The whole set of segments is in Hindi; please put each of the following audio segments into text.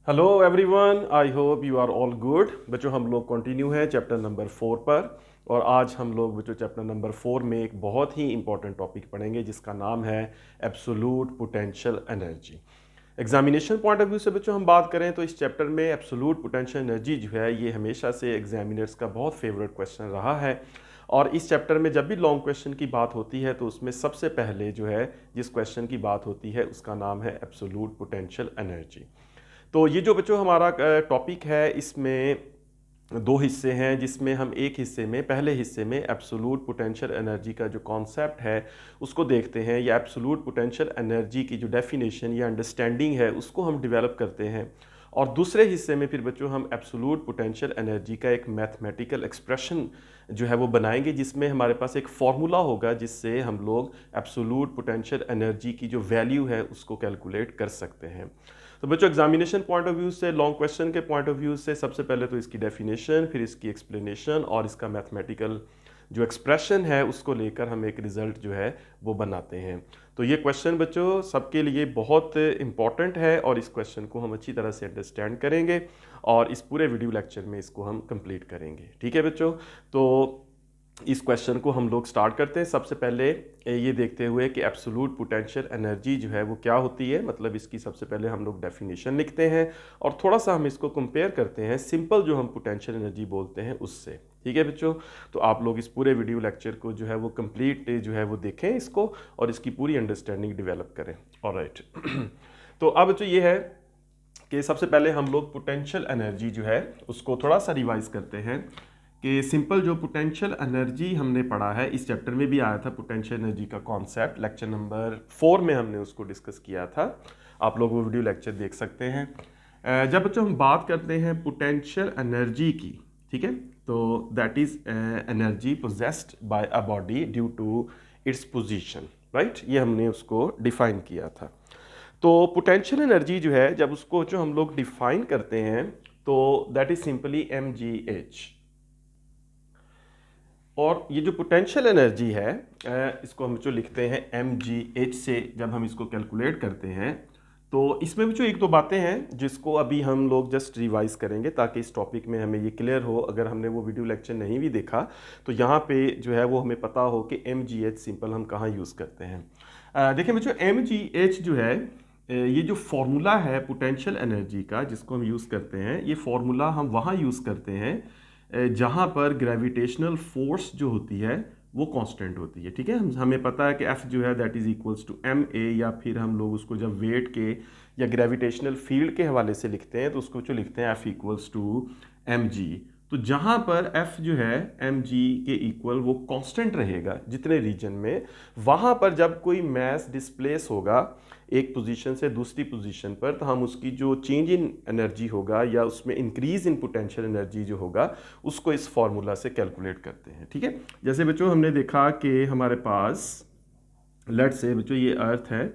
Hello everyone, I hope you are all good. बच्चों हम लोग कंटिन्यू हैं चैप्टर नंबर 4 पर। और आज हम लोग बच्चों चैप्टर नंबर 4 में एक बहुत ही इंपॉर्टेंट टॉपिक पढ़ेंगे जिसका नाम है absolute potential energy. Examination point of view से बच्चों हम बात करें तो इस चैप्टर में एब्सोल्यूट पोटेंशियल एनर्जी जो है ये हमेशा से एग्जामिनर्स का बहुत फेवरेट क्वेश्चन रहा है। और इस चैप्टर में जब भी लॉन्ग क्वेश्चन की बात होती है तो उसमें सबसे पहले जो है जिस क्वेश्चन की बात होती है उसका नाम है एब्सोल्यूट पोटेंशियल एनर्जी। तो ये जो बच्चों हमारा टॉपिक है इसमें दो हिस्से हैं, जिसमें हम एक हिस्से में पहले हिस्से में एब्सोल्यूट पोटेंशियल एनर्जी का जो कॉन्सेप्ट है उसको देखते हैं, या एब्सोल्यूट पोटेंशियल एनर्जी की जो डेफिनेशन या अंडरस्टैंडिंग है उसको हम डेवलप करते हैं। और दूसरे हिस्से में फिर बच्चों हम एब्सोल्यूट पोटेंशियल एनर्जी का एक मैथमेटिकल एक्सप्रेशन जो है वो बनाएंगे, जिसमें हमारे पास एक फार्मूला होगा जिससे हम लोग एब्सोल्यूट पोटेंशियल एनर्जी की जो वैल्यू है उसको कैलकुलेट कर सकते हैं। तो बच्चों एग्जामिनेशन पॉइंट ऑफ व्यू से, लॉन्ग क्वेश्चन के पॉइंट ऑफ व्यू से सबसे पहले तो इसकी डेफिनेशन, फिर इसकी एक्सप्लेनेशन और इसका मैथमेटिकल जो एक्सप्रेशन है उसको लेकर हम एक रिजल्ट जो है वो बनाते हैं। तो ये क्वेश्चन बच्चों सबके लिए बहुत इंपॉर्टेंट है और इस क्वेश्चन को हम अच्छी तरह से अंडरस्टैंड करेंगे और इस पूरे वीडियो लेक्चर में इसको हम कंप्लीट करेंगे। ठीक है बच्चों, तो इस क्वेश्चन को हम लोग स्टार्ट करते हैं। सबसे पहले ये देखते हुए कि एब्सोल्यूट पोटेंशियल एनर्जी जो है वो क्या होती है, मतलब इसकी सबसे पहले हम लोग डेफिनेशन लिखते हैं और थोड़ा सा हम इसको कंपेयर करते हैं सिंपल जो हम पोटेंशियल एनर्जी बोलते हैं उससे। ठीक है बच्चों, तो आप लोग इस पूरे वीडियो लेक्चर को जो है वो कंप्लीट जो है वो देखें इसको और इसकी पूरी अंडरस्टैंडिंग डेवलप करें। ऑलराइट तो अब बच्चों ये है कि सबसे पहले हम लोग पोटेंशियल एनर्जी जो है उसको थोड़ा सा रिवाइज करते हैं कि सिंपल जो पोटेंशियल एनर्जी हमने पढ़ा है इस चैप्टर में भी आया था। पोटेंशियल एनर्जी का कॉन्सेप्ट लेक्चर नंबर 4 में हमने उसको डिस्कस किया था, आप लोग वो वीडियो लेक्चर देख सकते हैं। जब बच्चों हम बात करते हैं पोटेंशियल एनर्जी की, ठीक है, तो that is energy possessed by a body due to its position, right, ये हमने उसको डिफाइन किया था। तो पोटेंशियल एनर्जी जो है जब उसको जो हम लोग डिफाइन करते हैं तो दैट इज सिंपली mgh। और ये जो पोटेंशियल एनर्जी है इसको हम जो लिखते हैं mgh से जब हम इसको कैलकुलेट करते हैं तो इसमें भी जो एक दो बातें हैं जिसको अभी हम लोग जस्ट रिवाइज करेंगे ताकि इस टॉपिक में हमें ये क्लियर हो। अगर हमने वो वीडियो लेक्चर नहीं भी देखा तो यहाँ पे जो है वो हमें पता हो कि mgh सिंपल हम कहाँ यूज़ करते हैं। देखिए बच्चों mgh जो है ये जो फॉर्मूला है पोटेंशियल एनर्जी का जिसको हम यूज़ करते हैं, ये फॉर्मूला हम वहाँ यूज़ करते हैं जहाँ पर ग्रेविटेशनल फोर्स जो होती है वो कांस्टेंट होती है। ठीक है, हमें पता है कि F जो है that is equals to ma, या फिर हम लोग उसको जब वेट के या ग्रेविटेशनल फील्ड के हवाले से लिखते हैं तो उसको जो लिखते हैं F इक्वल्स टू mg। तो जहाँ पर F जो है mg के इक्वल वो कांस्टेंट रहेगा जितने रीजन में, वहाँ पर जब कोई मैस डिस्प्लेस होगा एक पोजीशन से दूसरी पोजीशन पर तो हम उसकी जो चेंज इन एनर्जी होगा या उसमें इंक्रीज इन पोटेंशियल एनर्जी जो होगा उसको इस फॉर्मूला से कैलकुलेट करते हैं। ठीक है, जैसे बच्चों हमने देखा कि हमारे पास लेट से बच्चों ये अर्थ है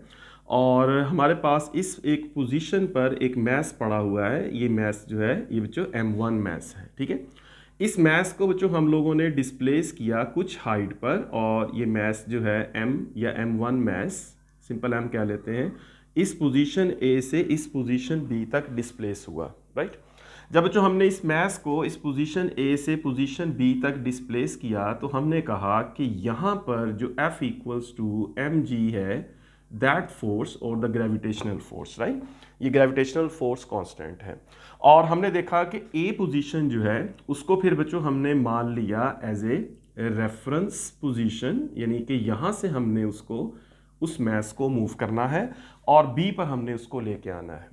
और हमारे पास इस एक पोजीशन पर एक मैस पड़ा हुआ है। ये मैस जो है ये बच्चों m1 मैस है। ठीक है, इस मैस को बच्चों हम लोगों ने डिस्प्लेस किया कुछ हाइट पर और ये मैस जो है m या m1 मैस, सिंपल m क्या लेते हैं, इस पोजीशन A से इस पोजीशन B तक डिस्प्लेस हुआ, राइट। जब बच्चों हमने इस मैस को इस पोजीशन A से पोजीशन B तक डिस्प्लेस किया तो हमने कहा कि यहाँ पर जो F इक्वल्स टू mg है दैट फोर्स और द ग्रेविटेशनल फोर्स, राइट, ये ग्रेविटेशनल फोर्स कांस्टेंट है। और हमने देखा कि A पोजीशन जो है उसको फिर बच्चों हमने मान लिया एज ए रेफरेंस पोजीशन, यानी कि यहाँ से हमने उसको उस मैस को मूव करना है और B पर हमने उसको लेके आना है।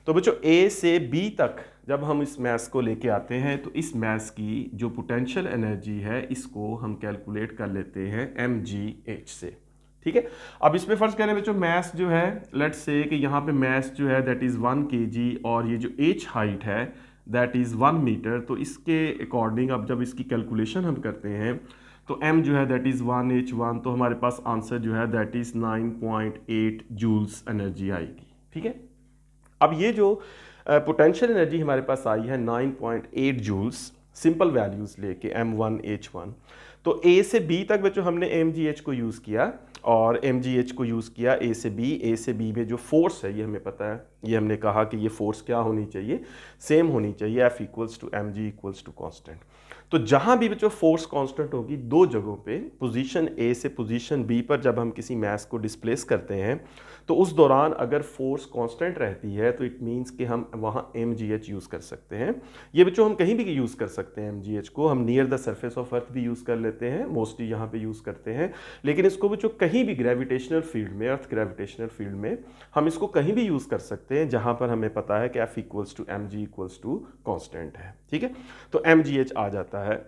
तो बच्चों A से B तक जब हम इस मैस को लेके आते हैं तो इस मैस की जो पोटेंशियल एनर्जी है इसको हम कैलकुलेट कर लेते हैं mgh से। ठीक है, अब इसमें फर्ज करें बच्चों मैस जो है लेट्स से कि यहाँ पे मैस जो है दैट इज़ 1 kg और ये जो h हाइट है दैट इज़ 1 मीटर। तो इसके अकॉर्डिंग अब जब इसकी कैलकुलेशन हम करते हैं तो m जो है दैट इज़ 1h1, तो हमारे पास आंसर जो है दैट इज़ 9.8 जूल्स एनर्जी आएगी। ठीक है, अब ये जो पोटेंशियल एनर्जी हमारे पास आई है 9.8 जूल्स, सिंपल वैल्यूज़ लेके m1 h1, तो A से B तक बच्चों हमने mgh को यूज़ किया और MgH को यूज़ किया A से B में जो फोर्स है ये हमें पता है, ये हमने कहा कि ये फोर्स क्या होनी चाहिए, सेम होनी चाहिए, F equals to mg equals to constant. तो जहाँ भी बच्चों फोर्स कांस्टेंट होगी दो जगहों पे, पोजीशन A से पोजीशन B पर जब हम किसी मास को डिस्प्लेस करते हैं तो उस दौरान अगर फोर्स कांस्टेंट रहती है तो इट मींस कि हम वहाँ MgH यूज़ कर सकते हैं। ये बच्चों हम कहीं भी यूज़ कर सकते हैं MgH को, हम नियर द सरफेस ऑफ अर्थ भी यूज़ कर लेते हैं, मोस्टली यहाँ पे यूज़ करते हैं, लेकिन इसको बच्चों कहीं भी ग्रेविटेशनल फील्ड में, अर्थ ग्रेविटेशनल फील्ड में हम इसको कहीं भी यूज़ कर सकते हैं जहाँ पर हमें पता है कि F equals to mg equals to constant है। ठीक है, तो MgH आ जाता है,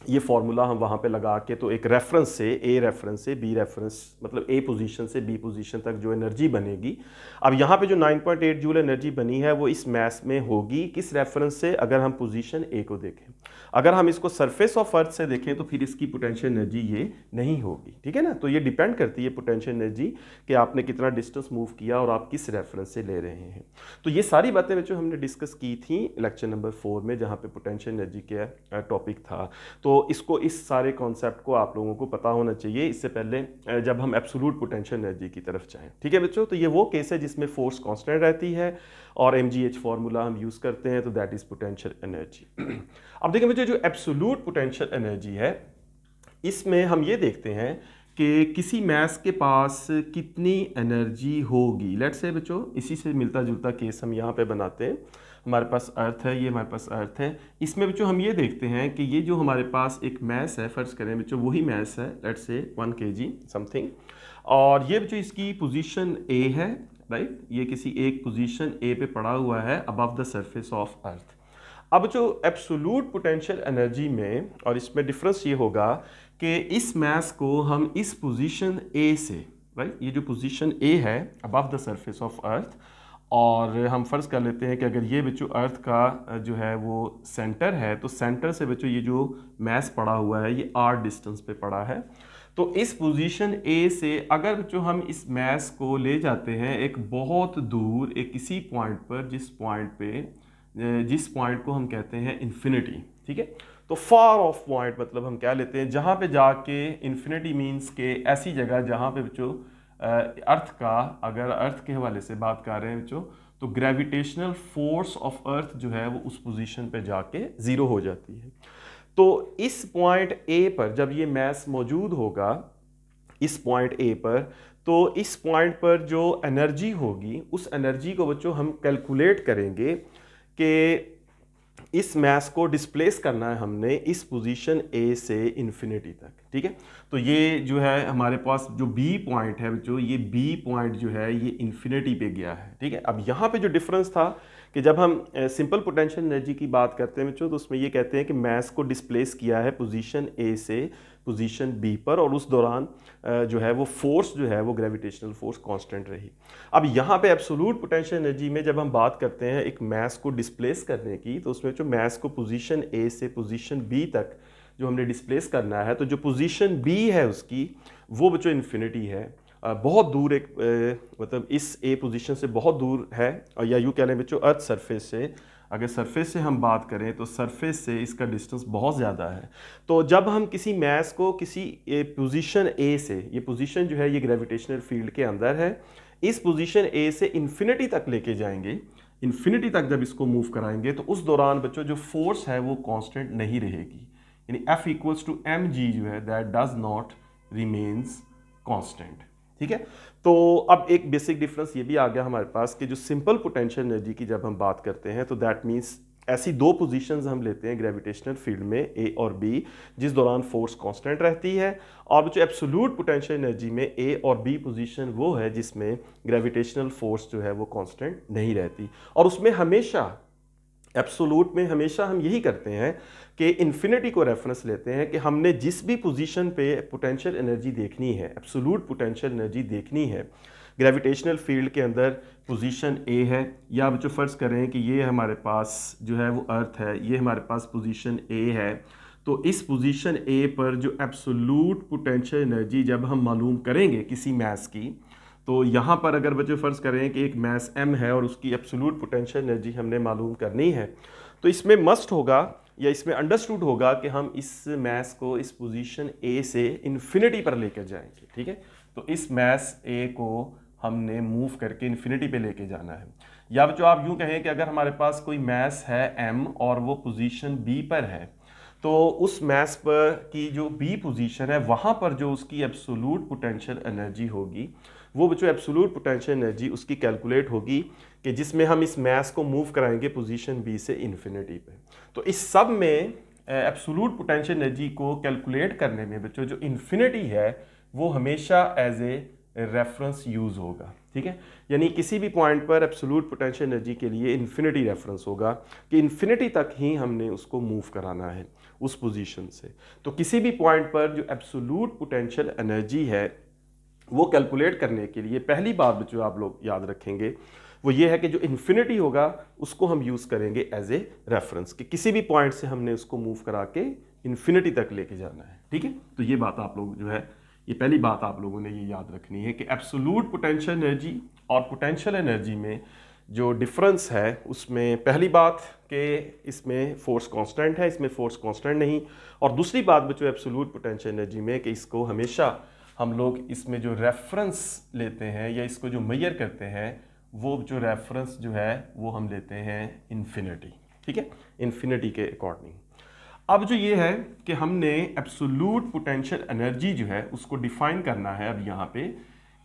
ये फॉर्मूला हम वहाँ पे लगा के, तो एक रेफरेंस से A रेफरेंस से B रेफरेंस, मतलब A पोजीशन से B पोजीशन तक जो एनर्जी बनेगी, अब यहाँ पे जो 9.8 जूल एनर्जी बनी है वो इस मास में होगी किस रेफरेंस से, अगर हम पोजीशन A को देखें। अगर हम इसको सरफेस ऑफ अर्थ से देखें तो फिर इसकी पोटेंशियल एनर्जी ये नहीं होगी। ठीक है ना, तो ये डिपेंड करती है पोटेंशियल एनर्जी कि आपने कितना डिस्टेंस मूव किया और आप किस रेफरेंस से ले रहे हैं। तो ये सारी बातें बच्चों हमने डिस्कस की थी लेक्चर नंबर 4 में, जहाँ पे पोटेंशियल एनर्जी का टॉपिक था। तो इसको, इस सारे कॉन्सेप्ट को आप लोगों को पता होना चाहिए इससे पहले जब हम एब्सोल्यूट पोटेंशियल एनर्जी की तरफ जाएं। ठीक है बच्चों, तो ये वो केस है जिसमें फोर्स कांस्टेंट रहती है और MgH फार्मूला हम यूज़ करते हैं, तो दैट इज़ पोटेंशियल एनर्जी। अब देखिए बच्चों, जो एब्सोल्यूट पोटेंशियल एनर्जी है इसमें हम ये देखते हैं कि किसी मास के पास कितनी एनर्जी होगी। लेट्स से बच्चों इसी से मिलता जुलता केस हम यहाँ पे बनाते हैं। हमारे पास अर्थ है, ये हमारे पास अर्थ है, इसमें बच्चों हम ये देखते हैं कि ये जो हमारे पास एक मास है, फर्ज करें बच्चों वही मास है, लेट्स से 1 kg समथिंग, और ये बच्चों इसकी पोजीशन A है, राइट, ये किसी एक पोजीशन A पे पड़ा हुआ है अबव द सरफेस ऑफ अर्थ। अब जो एब्सोल्यूट पोटेंशियल एनर्जी में, और इसमें डिफरेंस ये होगा कि इस मास को हम इस पोजीशन A से, राइट, ये जो पोजीशन A है अबव द सरफेस ऑफ अर्थ, और हम फर्ज कर लेते हैं कि अगर ये बच्चों अर्थ का जो है वो सेंटर है, तो सेंटर से बच्चों ये जो मास पड़ा हुआ है ये r डिस्टेंस पे पड़ा है। तो इस पोजीशन A से अगर बच्चों हम इस मास को ले जाते हैं एक बहुत दूर, एक किसी पॉइंट पर, जिस पॉइंट को हम कहते हैं इन्फिनिटी। ठीक है, तो फार ऑफ पॉइंट मतलब हम क्या लेते हैं, जहाँ पे जाके इन्फिनिटी मीन्स के ऐसी जगह जहाँ पे बच्चों अर्थ का, अगर अर्थ के हवाले से बात कर रहे हैं बच्चों, तो ग्रेविटेशनल फोर्स ऑफ अर्थ जो है वो उस पोजीशन पे जाके ज़ीरो हो जाती है। तो इस पॉइंट A पर जब ये मास मौजूद होगा, इस पॉइंट A पर, तो इस पॉइंट पर जो एनर्जी होगी उस एनर्जी को बच्चों हम कैलकुलेट करेंगे कि इस मास को डिस्प्लेस करना है हमने इस पोजीशन A से इन्फिनिटी तक। ठीक है, तो ये जो है हमारे पास जो B पॉइंट है बच्चों, ये B पॉइंट जो है ये इन्फिनिटी पे गया है। ठीक है, अब यहाँ पे जो डिफरेंस था कि जब हम सिंपल पोटेंशियल एनर्जी की बात करते हैं बच्चों, तो उसमें ये कहते हैं कि मास को डिस्प्लेस किया है पोजीशन A से पोजीशन B पर, और उस दौरान जो है वो फोर्स जो है वो ग्रेविटेशनल फोर्स कांस्टेंट रही। अब यहाँ पे एब्सोल्यूट पोटेंशियल एनर्जी में जब हम बात करते हैं एक मास को डिस्प्लेस करने की, तो उसमें जो मास को पोजीशन A से पोजीशन B तक जो हमने डिस्प्लेस करना है, तो जो पोजीशन B है उसकी वो बच्चों इन्फिनिटी है, बहुत दूर, एक मतलब इस A पोजीशन से बहुत दूर है, या यूँ कह लें बच्चों अर्थ सरफेस से, अगर सरफेस से हम बात करें तो सरफेस से इसका डिस्टेंस बहुत ज़्यादा है। तो जब हम किसी मास को किसी पोजीशन A से, ये पोजीशन जो है ये ग्रेविटेशनल फील्ड के अंदर है, इस पोजीशन A से इन्फिनिटी तक लेके जाएंगे, इन्फिनिटी तक जब इसको मूव कराएंगे, तो उस दौरान बच्चों जो फोर्स है वो कांस्टेंट नहीं रहेगी, यानी F इक्वल्स टू mg जो है that does not remains constant. ठीक है, तो अब एक बेसिक डिफरेंस ये भी आ गया हमारे पास कि जो सिंपल पोटेंशियल एनर्जी की जब हम बात करते हैं, तो दैट मीन्स ऐसी दो पोजीशंस हम लेते हैं ग्रेविटेशनल फील्ड में A और B, जिस दौरान फोर्स कांस्टेंट रहती है, और जो एब्सोल्यूट पोटेंशियल एनर्जी में A और B पोजीशन वो है जिसमें ग्रेविटेशनल फोर्स जो है वो कांस्टेंट नहीं रहती। और उसमें हमेशा, एब्सोल्यूट में हमेशा हम यही करते हैं कि इन्फिनिटी को रेफरेंस लेते हैं कि हमने जिस भी पोजीशन पे पोटेंशियल एनर्जी देखनी है, एब्सोल्यूट पोटेंशियल एनर्जी देखनी है ग्रेविटेशनल फील्ड के अंदर, पोजीशन A है, या बच्चों फर्ज करें कि ये हमारे पास जो है वो अर्थ है, ये हमारे पास पोजीशन A है, तो इस पोजीशन A पर जो एब्सोल्यूट पोटेंशियल एनर्जी जब हम मालूम करेंगे किसी मास की, तो यहाँ पर अगर बच्चे फ़र्ज़ करें कि एक मास m है और उसकी एब्सोल्यूट पोटेंशियल एनर्जी हमने मालूम करनी है, तो इसमें मस्ट होगा या इसमें अंडरस्टूड होगा कि हम इस मास को इस पोजीशन A से इन्फिनिटी पर लेकर जाएंगे। ठीक है, तो इस मैस ए को हमने मूव करके इन्फिनिटी पे लेके जाना है। या बच्चों आप यूं कहें कि अगर हमारे पास कोई मैस है m और वो पोजीशन b पर है, तो उस मैस पर की जो b पोजीशन है वहां पर जो उसकी एब्सोल्यूट पोटेंशियल एनर्जी होगी, वो बच्चों एब्सोल्यूट पोटेंशियल एनर्जी उसकी कैलकुलेट होगी कि जिसमें हम इस मैस को मूव कराएंगे पोजीशन b से इन्फिनिटी पे। तो इस सब में एब्सोल्यूट पोटेंशियल एनर्जी को कैलकुलेट करने में बच्चों जो इन्फिनिटी है वो हमेशा एज ए रेफरेंस यूज होगा। ठीक है, यानी किसी भी पॉइंट पर एब्सोल्यूट पोटेंशियल एनर्जी के लिए इन्फिनिटी रेफरेंस होगा कि इन्फिनिटी तक ही हमने उसको मूव कराना है उस पोजीशन से। तो किसी भी पॉइंट पर जो एब्सोल्यूट पोटेंशियल एनर्जी है वो कैलकुलेट करने के लिए पहली बात जो आप लोग याद रखेंगे वो ये है कि जो इन्फिनिटी होगा उसको हम यूज़ करेंगे एज ए रेफरेंस कि किसी भी पॉइंट से हमने उसको मूव करा के इन्फिनिटी तक लेके जाना है। ठीक है, तो ये बात आप लोग जो है, ये पहली बात आप लोगों ने ये याद रखनी है कि एब्सोल्यूट पोटेंशियल एनर्जी और पोटेंशियल एनर्जी में जो डिफरेंस है उसमें पहली बात कि इसमें फोर्स कांस्टेंट है, इसमें फोर्स कांस्टेंट नहीं। और दूसरी बात बच्चों एब्सोल्यूट पोटेंशियल एनर्जी में कि इसको हमेशा हम लोग इसमें जो रेफरेंस लेते हैं या इसको जो मेजर करते हैं वो जो रेफरेंस जो है वो हम लेते हैं इन्फिनिटी। ठीक है, इन्फिनिटी के अकॉर्डिंग। अब जो ये है कि हमने एब्सोल्यूट पोटेंशियल एनर्जी जो है उसको डिफाइन करना है अब यहाँ पे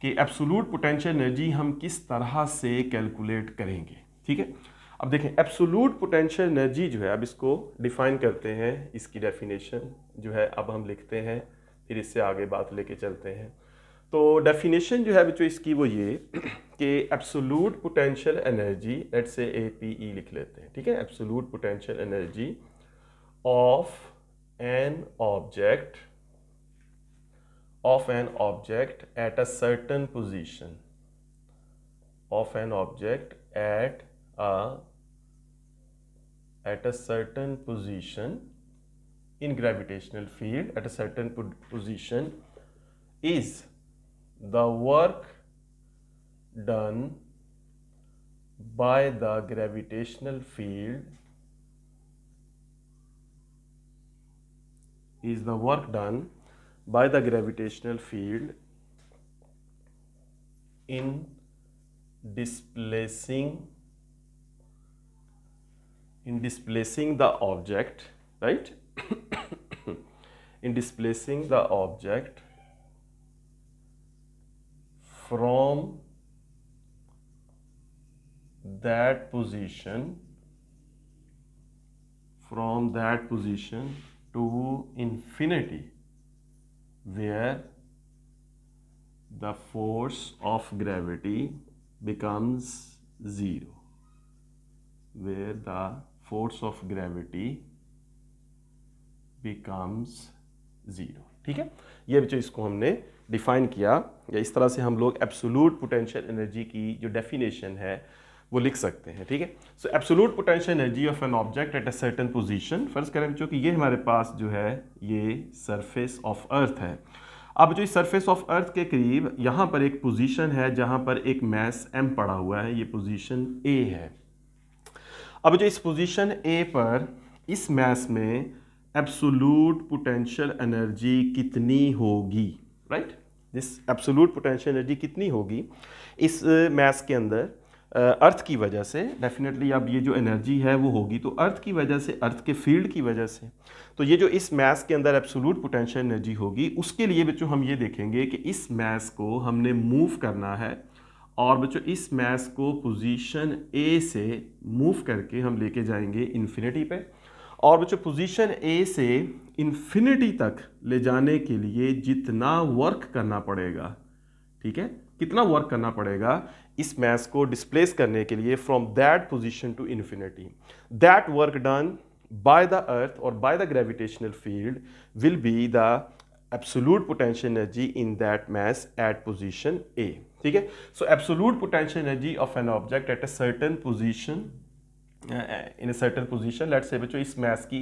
कि एब्सोल्यूट पोटेंशियल एनर्जी हम किस तरह से कैलकुलेट करेंगे। ठीक है, अब देखें एब्सोल्यूट पोटेंशियल एनर्जी जो है, अब इसको डिफाइन करते हैं, इसकी डेफिनेशन जो है अब हम लिखते हैं, फिर इससे आगे बात लेके चलते हैं। तो डेफिनेशन जो है बच्चों इसकी वो ये कि absolute potential energy, let's say APE लिख लेते हैं। ठीक है, absolute potential energy of an object at a certain position, of an object at a certain position in gravitational field at a certain position is the work done by the gravitational field is the work done by the gravitational field in displacing the object, right? in displacing the object from that position to infinity, where the force of gravity becomes zero, where the force of gravity becomes zero। ठीक है, ये बच्चों इसको हमने डिफाइन किया, या इस तरह से हम लोग एब्सोल्यूट पोटेंशियल एनर्जी की जो डेफिनेशन है वो लिख सकते हैं। ठीक है, so absolute potential energy of an object at a certain position, फर्ज करें बच्चों कि ये हमारे पास जो है ये सरफेस ऑफ अर्थ है। अब जो इस सरफेस ऑफ अर्थ के करीब यहाँ पर एक पोजीशन है जहाँ पर एक मैस m पड़ा हुआ है, ये पोजीशन A है। अब जो इस पोजीशन A पर इस मैस में एब्सोल्यूट पोटेंशियल एनर्जी कितनी होगी, right? This absolute potential energy कितनी होगी इस मैस के अंदर अर्थ की वजह से, डेफिनेटली अब ये जो एनर्जी है वो होगी तो अर्थ की वजह से, अर्थ के फील्ड की वजह से। तो ये जो इस मैस के अंदर एब्सोल्यूट पोटेंशियल एनर्जी होगी उसके लिए बच्चों हम ये देखेंगे कि इस मैस को हमने मूव करना है और बच्चों इस मैस को पोजीशन A से मूव करके हम लेके जाएंगे इन्फिनिटी पे। और बच्चों पोजीशन A से इन्फिनिटी तक ले जाने के लिए जितना वर्क करना पड़ेगा, ठीक है, कितना वर्क करना पड़ेगा इस मैस को डिस्प्लेस करने के लिए from that position to infinity, that work done by the earth और by the gravitational field will be the absolute potential energy in that mass at position A। ठीक है, so absolute potential energy of an object at a certain position, in a certain position, let's say बच्चों इस मैस की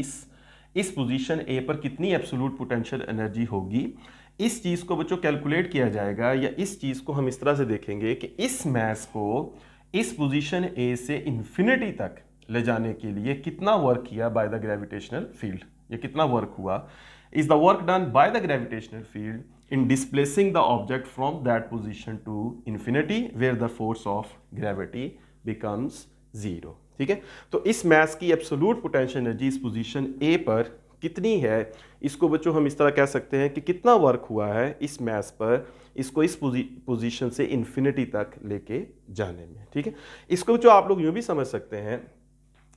इस पोजीशन A पर कितनी एब्सोल्यूट पोटेंशियल एनर्जी होगी, इस चीज़ को बच्चों कैलकुलेट किया जाएगा। या इस चीज़ को हम इस तरह से देखेंगे कि इस मैस को इस पोजीशन A से इन्फिनिटी तक ले जाने के लिए कितना वर्क किया बाय द ग्रेविटेशनल फील्ड, ये कितना वर्क हुआ, is the work done by the gravitational field in displacing the object from that position to infinity where the force of gravity becomes zero। ठीक है, तो इस मास की एब्सोल्यूट पोटेंशियल एनर्जी इस पोजीशन ए पर कितनी है, इसको बच्चों हम इस तरह कह सकते हैं कि कितना वर्क हुआ है इस मास पर इसको इस पोजीशन से इन्फिनिटी तक लेके जाने में। ठीक है, इसको बच्चों आप लोग यूं भी समझ सकते हैं,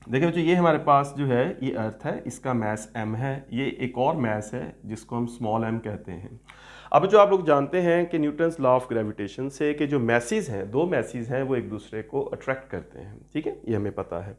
देखिए बच्चों ये हमारे पास जो है ये अर्थ है, इसका मास m है, ये एक और मास है जिसको हम स्मॉल m कहते हैं। अब जो आप लोग जानते हैं कि न्यूटन्स लॉ ऑफ ग्रेविटेशन से कि जो मैसेज हैं, दो मैसेज हैं, वो एक दूसरे को अट्रैक्ट करते हैं। ठीक है, ये हमें पता है।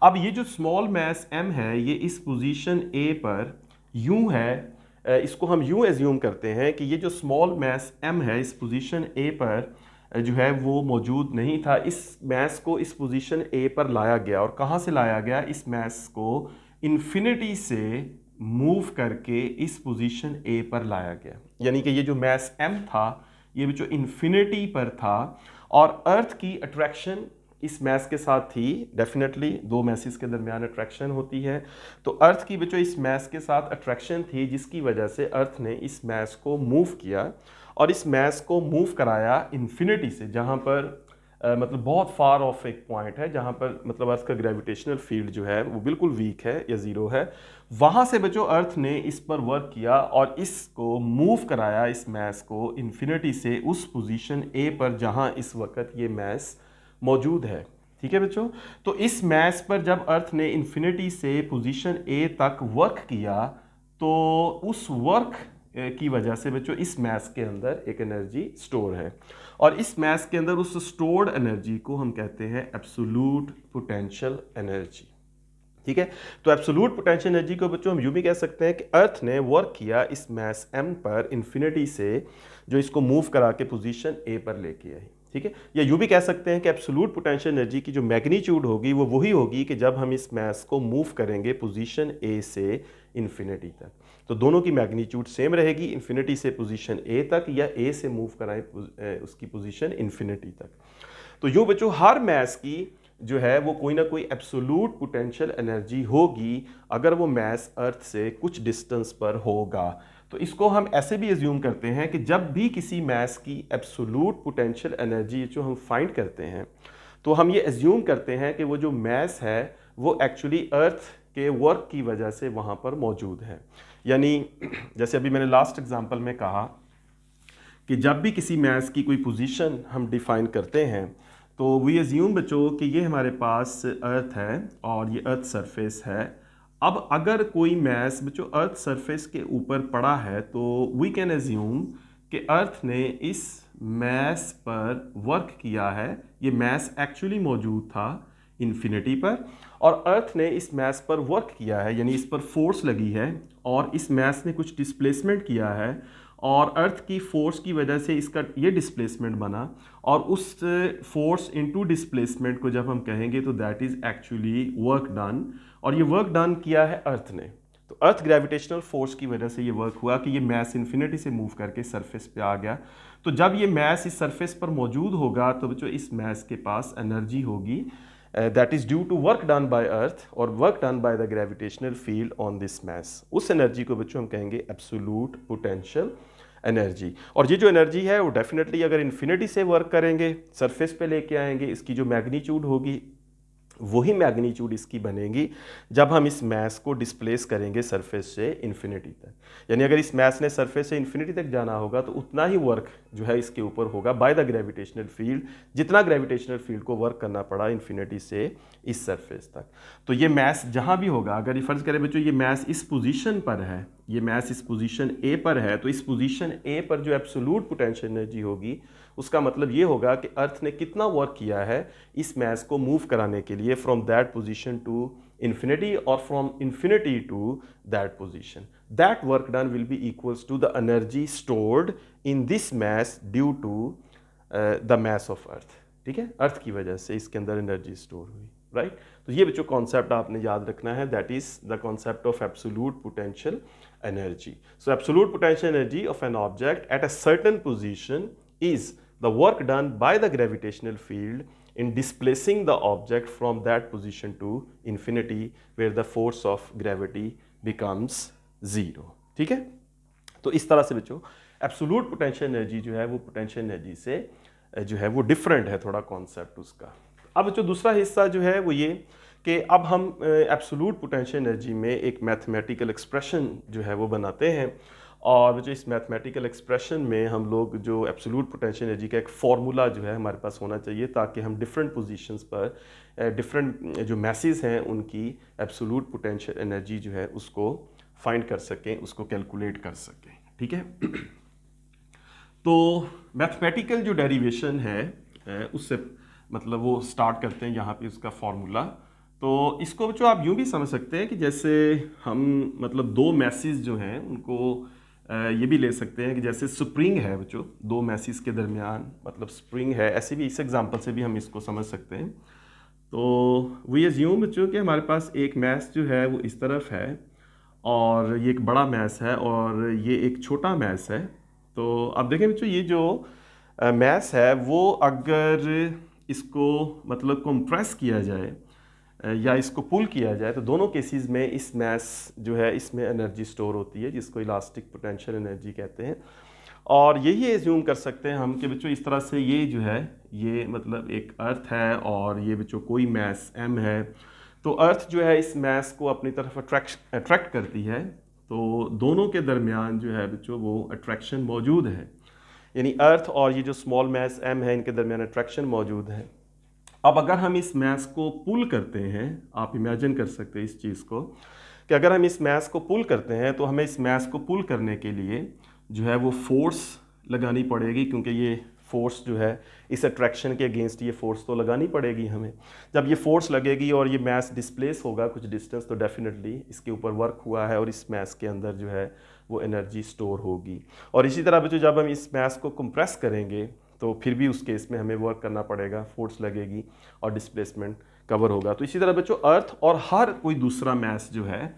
अब ये जो स्मॉल मास m है ये इस पोजीशन A पर यूं है, इसको हम यूं एज्यूम करते हैं कि ये जो स्मॉल मास m है इस पोजीशन A पर जो है वो मौजूद नहीं था। इस मास को इस पोजीशन A पर लाया गया, और कहाँ से लाया गया, इस मास को इन्फिनिटी से मूव करके इस पोजीशन A पर लाया गया। यानी कि ये जो मास m था ये जो इन्फिनिटी पर था, और अर्थ की अट्रैक्शन इस मास के साथ थी। डेफिनेटली दो मैसेज के दरमियान अट्रैक्शन होती है, तो अर्थ की जो इस मास के साथ अट्रैक्शन थी जिसकी वजह से अर्थ ने इस मास को मूव किया, और इस मास को मूव कराया इन्फिनिटी से, जहाँ पर मतलब बहुत फार ऑफ एक पॉइंट है जहाँ पर मतलब अर्थ का ग्रेविटेशनल फील्ड जो है वो बिल्कुल वीक है या ज़ीरो है। वहाँ से बच्चों अर्थ ने इस पर वर्क किया और इसको मूव कराया, इस मास को इन्फिनिटी से उस पोजीशन ए पर जहाँ इस वक्त ये मास मौजूद है। ठीक है बच्चों, तो इस मास पर जब अर्थ ने इन्फिनिटी से पोजीशन ए तक वर्क किया तो उस वर्क की वजह से बच्चों इस मास के अंदर एक एनर्जी स्टोर है, और इस मास के अंदर उस स्टोर्ड एनर्जी को हम कहते हैं एब्सोल्यूट पोटेंशियल एनर्जी। ठीक है, तो एब्सोल्यूट पोटेंशियल एनर्जी को बच्चों हम यूं भी कह सकते हैं कि अर्थ ने वर्क किया इस मास m पर इन्फिनिटी से, जो इसको मूव करा के पोजीशन a पर लेके आई। ठीक है, या यूं भी कह सकते हैं कि एब्सोल्यूट पोटेंशियल एनर्जी की जो मैग्नीट्यूड होगी वो वही होगी कि जब हम इस मास को मूव करेंगे पोजीशन a से इन्फिनिटी तक, तो दोनों की मैग्नीट्यूड सेम रहेगी, इन्फिनिटी से पोजीशन a तक या a से मूव कराएं उसकी पोजीशन इन्फिनिटी तक। तो यूं बच्चों हर मास की जो है वो कोई ना कोई एब्सोल्यूट पोटेंशियल एनर्जी होगी अगर वो मास अर्थ से कुछ डिस्टेंस पर होगा। तो इसको हम ऐसे भी एज्यूम करते हैं कि जब भी किसी मास की एब्सोल्यूट पोटेंशियल एनर्जी जो हम फाइंड करते हैं तो हम ये एज्यूम करते हैं कि वो जो मास है वो एक्चुअली अर्थ के वर्क की वजह से वहाँ पर मौजूद है। यानी जैसे अभी मैंने लास्ट एग्जांपल में कहा कि जब भी किसी मास की कोई पोजीशन हम डिफाइन करते हैं तो वी एज्यूम बच्चों कि ये हमारे पास अर्थ है और ये अर्थ सरफेस है। अब अगर कोई मास बच्चों अर्थ सरफेस के ऊपर पड़ा है तो वी कैन एज्यूम कि अर्थ ने इस मास पर वर्क किया है, ये मास एक्चुअली मौजूद था इन्फिनिटी पर, और अर्थ ने इस मास पर वर्क किया है, यानी इस पर फोर्स लगी है और इस मास ने कुछ डिस्प्लेसमेंट किया है, और अर्थ की फोर्स की वजह से इसका ये डिस्प्लेसमेंट बना, और उस फोर्स इनटू डिस्प्लेसमेंट को जब हम कहेंगे तो that is actually work done, और ये वर्क डन किया है अर्थ ने। तो अर्थ ग्रेविटेशनल फोर्स की वजह से ये वर्क हुआ कि ये मास इन्फिनिटी से मूव करके सरफेस पे आ गया। तो जब ये मास इस सरफेस पर मौजूद होगा तो बच्चों इस मास के पास एनर्जी होगी that is due to work done by earth और work done by the gravitational field on this mass. उस एनर्जी को बच्चों हम कहेंगे एब्सोल्यूट पोटेंशियल एनर्जी। और ये जो एनर्जी है वो डेफिनेटली अगर इन्फिनिटी से वर्क करेंगे, सरफेस पे लेके आएंगे, इसकी जो मैग्नीट्यूड होगी वही मैग्नीट्यूड इसकी बनेगी जब हम इस मास को डिस्प्लेस करेंगे सरफेस से इन्फिनिटी तक। यानी अगर इस मास ने सरफेस से इन्फिनिटी तक जाना होगा तो उतना ही वर्क जो है इसके ऊपर होगा बाय द ग्रेविटेशनल फील्ड, जितना ग्रेविटेशनल फील्ड को वर्क करना पड़ा इन्फिनिटी से इस सरफेस तक। तो ये मास जहाँ भी होगा, अगर ये फर्ज करें बच्चों ये मास इस पोजीशन पर है, ये मास इस पोजीशन ए पर है, तो इस पोजीशन ए पर जो एब्सोल्यूट पोटेंशियल एनर्जी होगी उसका मतलब ये होगा कि अर्थ ने कितना वर्क किया है इस मास को मूव कराने के लिए from that position to infinity or from infinity to that position. That work done will be equals to the energy stored in this mass due to the mass of earth. ठीक है, अर्थ की वजह से इसके अंदर एनर्जी स्टोर हुई, राइट। तो ये बच्चों कॉन्सेप्ट आपने याद रखना है, that is the concept of absolute potential energy. So absolute potential energy of an object at a certain position is the work done by the gravitational field in displacing the object from that position to infinity where the force of gravity becomes zero. ठीक है, तो इस तरह से बच्चों एब्सोल्यूट पोटेंशियल एनर्जी जो है वो पोटेंशियल एनर्जी से जो है वो डिफरेंट है थोड़ा कॉन्सेप्ट उसका। अब जो दूसरा हिस्सा जो है वो ये कि अब हम एब्सोल्यूट पोटेंशियल एनर्जी में एक मैथमेटिकल एक्सप्रेशन जो है वो बनाते हैं, और जो इस मैथमेटिकल एक्सप्रेशन में हम लोग जो एब्सोल्यूट पोटेंशियल एनर्जी का एक फार्मूला जो है हमारे पास होना चाहिए, ताकि हम डिफरेंट पोजीशंस पर डिफरेंट जो मैसेज हैं उनकी एब्सोल्यूट पोटेंशियल एनर्जी जो है उसको फाइंड कर सकें, उसको कैलकुलेट कर सकें। ठीक है। तो मैथमेटिकल जो डेरिवेशन है उससे मतलब वो स्टार्ट करते हैं यहाँ पे उसका फार्मूला। तो इसको जो आप यूँ भी समझ सकते हैं कि जैसे हम मतलब दो मैसेज जो हैं उनको ये भी ले सकते हैं कि जैसे स्प्रिंग है बच्चों, दो मैसेज के दरमियान मतलब स्प्रिंग है, ऐसे भी इस एग्जांपल से भी हम इसको समझ सकते हैं। तो वी अज्यूम बच्चों कि हमारे पास एक मैस जो है वो इस तरफ है और ये एक बड़ा मैस है और ये एक छोटा मैस है। तो अब देखें बच्चों, ये जो मैस है वो अगर इसको मतलब कंप्रेस किया जाए या इसको पुल किया जाए तो दोनों केसेस में इस मैस जो है इसमें एनर्जी स्टोर होती है, जिसको इलास्टिक पोटेंशियल एनर्जी कहते हैं। और यही एज्यूम कर सकते हैं हम कि बच्चों इस तरह से ये जो है ये मतलब एक अर्थ है और ये बच्चों कोई मैस m है, तो अर्थ जो है इस मैस को अपनी तरफ अट्रैक्ट करती है, तो दोनों के दरमियान जो है बच्चों वो अट्रैक्शन मौजूद है, यानी अर्थ और ये जो स्मॉल मैस m है इनके दरमियान अट्रैक्शन मौजूद है। अब अगर हम इस मैस को पुल करते हैं, आप इमेजिन कर सकते हैं इस चीज़ को कि अगर हम इस मैस को पुल करते हैं तो हमें इस मैस को पुल करने के लिए जो है वो फोर्स लगानी पड़ेगी, क्योंकि ये फोर्स जो है इस अट्रैक्शन के अगेंस्ट ये फोर्स तो लगानी पड़ेगी हमें। जब ये फोर्स लगेगी और ये मैस डिस्प्लेस होगा कुछ डिस्टेंस, तो डेफिनेटली इसके ऊपर वर्क हुआ है और इस मैस के अंदर जो है वो एनर्जी स्टोर होगी। और इसी तरह बच्चों जब हम इस मैस को कंप्रेस करेंगे तो फिर भी उस केस में हमें वर्क करना पड़ेगा, फोर्स लगेगी और डिस्प्लेसमेंट कवर होगा। तो इसी तरह बच्चों अर्थ और हर कोई दूसरा मैस जो है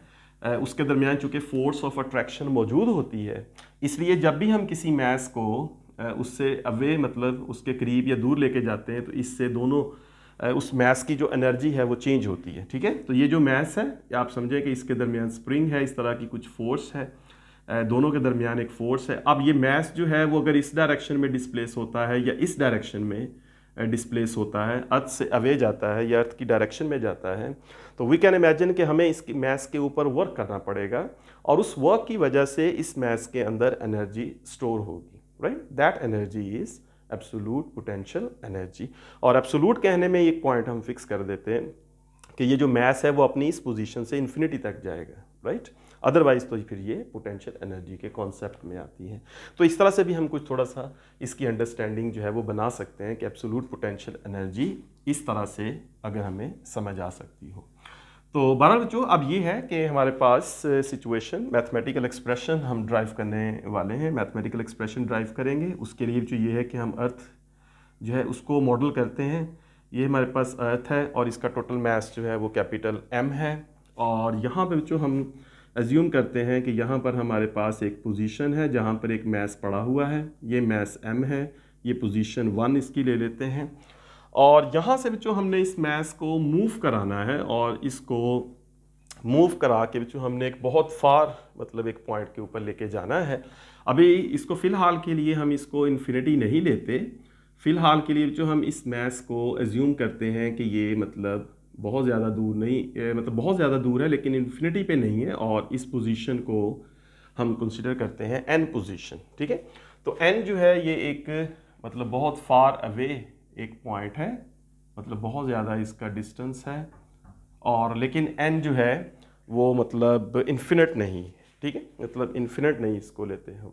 उसके दरमियान चूँकि फोर्स ऑफ अट्रैक्शन मौजूद होती है, इसलिए जब भी हम किसी मैस को उससे अवे मतलब उसके करीब या दूर लेके जाते हैं तो इससे दोनों उस मैस की जो एनर्जी है वो चेंज होती है। ठीक है। तो ये जो मैस है आप समझें कि इसके दरमियान स्प्रिंग है, इस तरह की कुछ फोर्स है, दोनों के दरमियान एक फोर्स है। अब ये मैस जो है वो अगर इस डायरेक्शन में डिस्प्लेस होता है या इस डायरेक्शन में डिस्प्लेस होता है, अर्थ से अवे जाता है या अर्थ की डायरेक्शन में जाता है, तो वी कैन इमेजिन कि हमें इस मैस के ऊपर वर्क करना पड़ेगा और उस वर्क की वजह से इस मैस के अंदर एनर्जी स्टोर होगी। Right, that energy is absolute potential energy. और एब्सोल्यूट कहने में एक पॉइंट हम फिक्स कर देते हैं कि ये जो मैस है वो अपनी इस पोजीशन से इन्फिनिटी तक जाएगा। राइट, अदरवाइज तो फिर ये पोटेंशियल एनर्जी के कॉन्सेप्ट में आती है। तो इस तरह से भी हम कुछ थोड़ा सा इसकी अंडरस्टैंडिंग जो है वो बना सकते हैं कि एब्सोल्यूट पोटेंशियल एनर्जी इस तरह से अगर हमें समझ आ सकती हो। तो बहरहाल बच्चों अब ये है कि हमारे पास सिचुएशन मैथमेटिकल एक्सप्रेशन हम ड्राइव करने वाले हैं, मैथमेटिकल एक्सप्रेशन ड्राइव करेंगे। उसके लिए जो ये है कि हम अर्थ जो है उसको मॉडल करते हैं। ये हमारे पास अर्थ है और इसका टोटल मास जो है वो कैपिटल M है, और यहाँ पे बच्चों हम एज्यूम करते हैं कि यहाँ पर हमारे पास एक पोजीशन है जहाँ पर एक मैस पड़ा हुआ है, ये मैस M है, ये पोजीशन 1 इसकी ले लेते हैं। और यहाँ से बच्चों हमने इस मैस को मूव कराना है और इसको मूव करा के बच्चों हमने एक बहुत फार मतलब एक पॉइंट के ऊपर लेके जाना है। अभी इसको फ़िलहाल के लिए हम इसको इन्फिनिटी नहीं लेते, फ़िलहाल के लिए जो हम इस मैस को एज्यूम करते हैं कि ये मतलब बहुत ज़्यादा दूर नहीं, मतलब बहुत ज़्यादा दूर है लेकिन इन्फिनिटी पे नहीं है, और इस पोजीशन को हम कंसिडर करते हैं n पोजीशन। ठीक है। तो n जो है ये एक मतलब बहुत फार अवे एक पॉइंट है, मतलब बहुत ज़्यादा इसका डिस्टेंस है, और लेकिन n जो है वो मतलब इन्फिनिट नहीं। ठीक है, मतलब इन्फिनिट नहीं इसको लेते हम।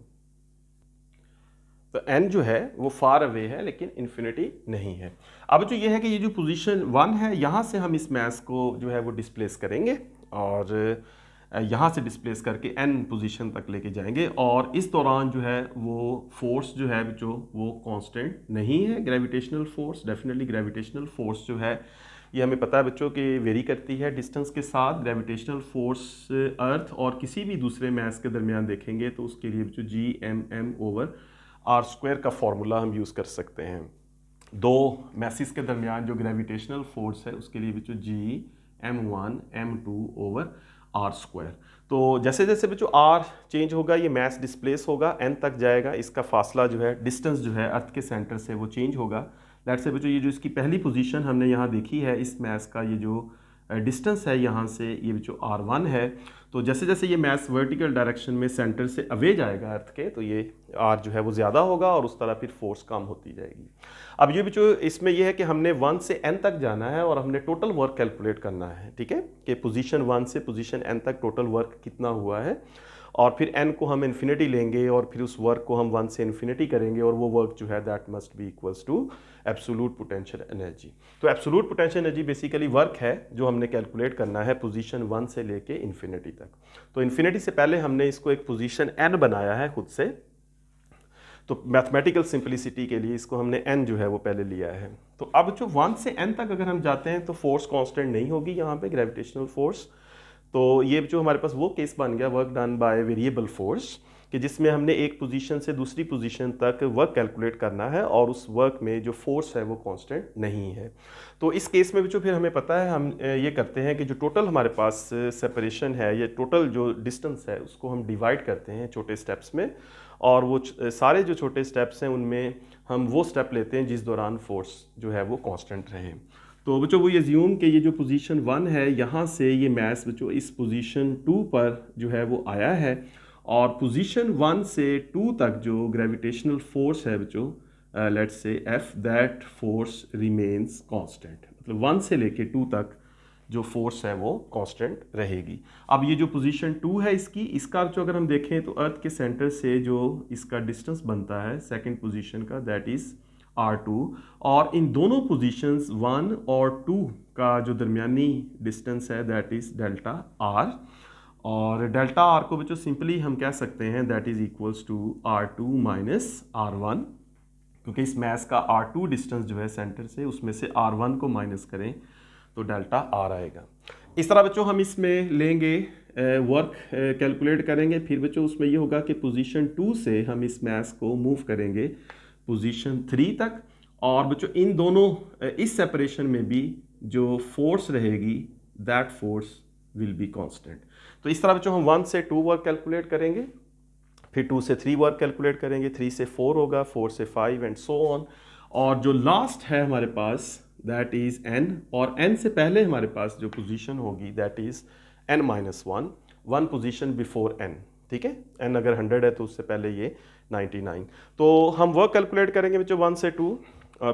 तो n जो है वो फार अवे है लेकिन इन्फिनिटी नहीं है। अब जो ये है कि ये जो पोजीशन 1 है यहाँ से हम इस मैस को जो है वो डिस्प्लेस करेंगे और यहाँ से डिस्प्लेस करके n पोजीशन तक लेके जाएंगे, और इस दौरान जो है वो फोर्स जो है जो वो कांस्टेंट नहीं है। Gravitational force, definitely gravitational force जो है ये हमें पता है बच्चों कि वेरी करती है डिस्टेंस के साथ। ग्रेविटेशनल फोर्स अर्थ और किसी भी दूसरे मैस के दरमियान देखेंगे तो उसके लिए बच्चों G(m)m/r² का फॉर्मूला हम यूज़ कर सकते हैं। दो मैसेस के दरमियान जो ग्रेविटेशनल फोर्स है उसके लिए बच्चों G(m1m2/r²) आर स्क्वायर। तो जैसे जैसे बच्चों आर चेंज होगा ये मास डिस्प्लेस होगा, एन तक जाएगा, इसका फासला जो है, डिस्टेंस जो है अर्थ के सेंटर से वो चेंज होगा। लेट्स से बच्चों ये जो इसकी पहली पोजीशन हमने यहाँ देखी है, इस मास का ये जो डिस्टेंस है यहाँ से, ये बच्चों r1 है। तो जैसे जैसे ये मास वर्टिकल डायरेक्शन में सेंटर से अवे जाएगा अर्थ के, तो ये r जो है वो ज़्यादा होगा और उस तरह फिर फोर्स कम होती जाएगी। अब ये बच्चों इसमें ये है कि हमने 1 से n तक जाना है और हमने टोटल वर्क कैलकुलेट करना है, ठीक है, कि पोजीशन 1 से पोजीशन n तक टोटल वर्क कितना हुआ है, और फिर n को हम इन्फिनिटी लेंगे और फिर उस वर्क को हम 1 से इन्फिनिटी करेंगे, और वो वर्क जो है that must be equals to absolute potential energy. तो absolute potential energy basically work है जो हमने कैलकुलेट करना है पोजीशन 1 से लेके इन्फिनिटी तक। तो इन्फिनिटी से पहले हमने इसको एक पोजीशन n बनाया है खुद से, तो मैथमेटिकल सिंपलिसिटी के लिए इसको हमने n जो है वो पहले लिया है। तो अब जो 1 से n तक अगर हम जाते हैं तो फोर्स कांस्टेंट नहीं होगी यहाँ पे, ग्रेविटेशनल फोर्स। तो ये जो हमारे पास वो केस बन गया work done by variable force, कि जिसमें हमने एक पोजीशन से दूसरी पोजीशन तक वर्क कैलकुलेट करना है और उस वर्क में जो फोर्स है वो कांस्टेंट नहीं है। तो इस केस में जो फिर हमें पता है, हम ये करते हैं कि जो टोटल हमारे पास सेपरेशन है, ये टोटल जो डिस्टेंस है उसको हम डिवाइड करते हैं छोटे स्टेप्स में, और वो सारे जो छोटे स्टेप्स हैं उनमें हम वो स्टेप लेते हैं जिस दौरान फोर्स जो है वो कांस्टेंट रहे। तो बच्चों वो एज्यूम कि ये जो पोजीशन 1 है यहाँ से ये मास बच्चों इस पोजीशन 2 पर जो है वो आया है, और पोजीशन 1 से 2 तक जो ग्रेविटेशनल फोर्स है बच्चों, let's say F, that force remains constant. मतलब 1 से लेके 2 तक जो फोर्स है वो कांस्टेंट रहेगी। अब ये जो पोजीशन 2 है इसका जो अगर हम देखें तो अर्थ के सेंटर से जो इसका डिस्टेंस बनता है सेकंड पोजीशन का, दैट इज r2, और इन दोनों पोजीशंस 1 और 2 का जो दरमियानी डिस्टेंस है दैट इज डेल्टा r, और डेल्टा r को बच्चों सिंपली हम कह सकते हैं that is equals to r2 minus r1, क्योंकि इस मास का r2 डिस्टेंस जो है सेंटर से, उसमें से r1 को माइनस करें तो डेल्टा r आएगा। इस तरह बच्चों हम इसमें लेंगे वर्क कैलकुलेट करेंगे, फिर बच्चों उसमें ये होगा कि पोजीशन 2 से हम इस मास को मूव करेंगे पोजीशन 3 तक, और बच्चों इन दोनों इस सेपरेशन में भी जो फोर्स रहेगी that force will be constant. तो इस तरह बच्चों हम 1 से 2 वर्क कैलकुलेट करेंगे, फिर 2 से 3 वर्क कैलकुलेट करेंगे, 3 से 4 होगा, 4 से 5 एंड सो ऑन, और जो लास्ट है हमारे पास दैट इज n, और n से पहले हमारे पास जो पोजीशन होगी that is n-1, 1 position before n, ठीक है, n अगर 100 है तो उससे पहले ये 99। तो हम वर्क कैलकुलेट करेंगे बच्चों 1 से 2,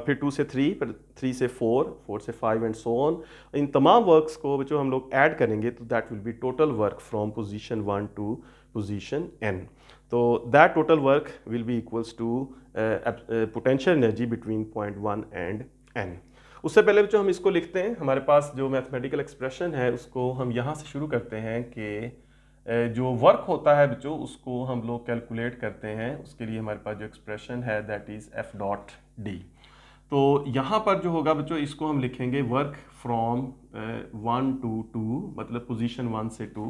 फिर 2 से 3, फिर 3 से 4, 4 से 5 एंड सो ऑन। इन तमाम वर्क्स को बच्चों हम लोग ऐड करेंगे तो that will be total work from position 1 to position n। तो that total work will be equals to potential energy between point 1 and n। उससे पहले बच्चों हम इसको लिखते हैं, हमारे पास जो मैथमेटिकल एक्सप्रेशन है उसको हम यहाँ से शुरू करते हैं कि जो वर्क होता है बच्चों उसको हम लोग कैलकुलेट करते हैं। उसके लिए हमारे पास जो एक्सप्रेशन है that is F dot D. तो यहाँ पर जो होगा बच्चों इसको हम लिखेंगे वर्क फ्रॉम 1 to 2, मतलब पोजीशन 1 से 2,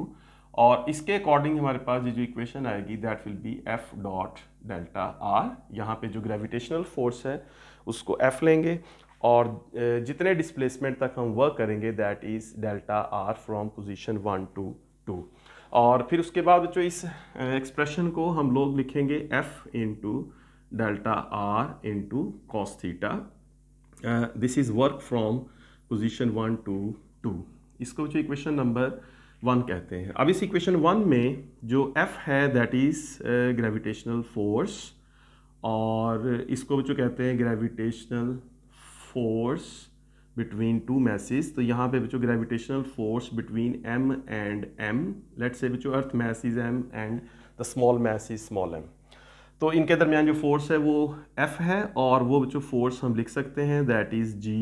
और इसके अकॉर्डिंग हमारे पास ये जो इक्वेशन आएगी that will B F dot delta R. यहाँ पे जो ग्रेविटेशनल फोर्स है उसको एफ लेंगे, और जितने डिस्प्लेसमेंट तक हम वर्क करेंगे that is delta R from position 1 to 2। और फिर उसके बाद बच्चों इस एक्सप्रेशन को हम लोग लिखेंगे F into delta R into cos theta. This is work from position 1 to 2। इसको बच्चों इक्वेशन नंबर 1 कहते हैं। अब इस इक्वेशन 1 में जो एफ है दैट इज ग्रेविटेशनल फोर्स, और इसको बच्चों कहते हैं gravitational force between two masses. तो यहाँ पे बच्चों gravitational force between m and m, let's say बच्चों earth mass is m and the small mass is small m। तो इनके दरमियान जो फोर्स है वो F है, और वो बच्चों फोर्स हम लिख सकते हैं that is G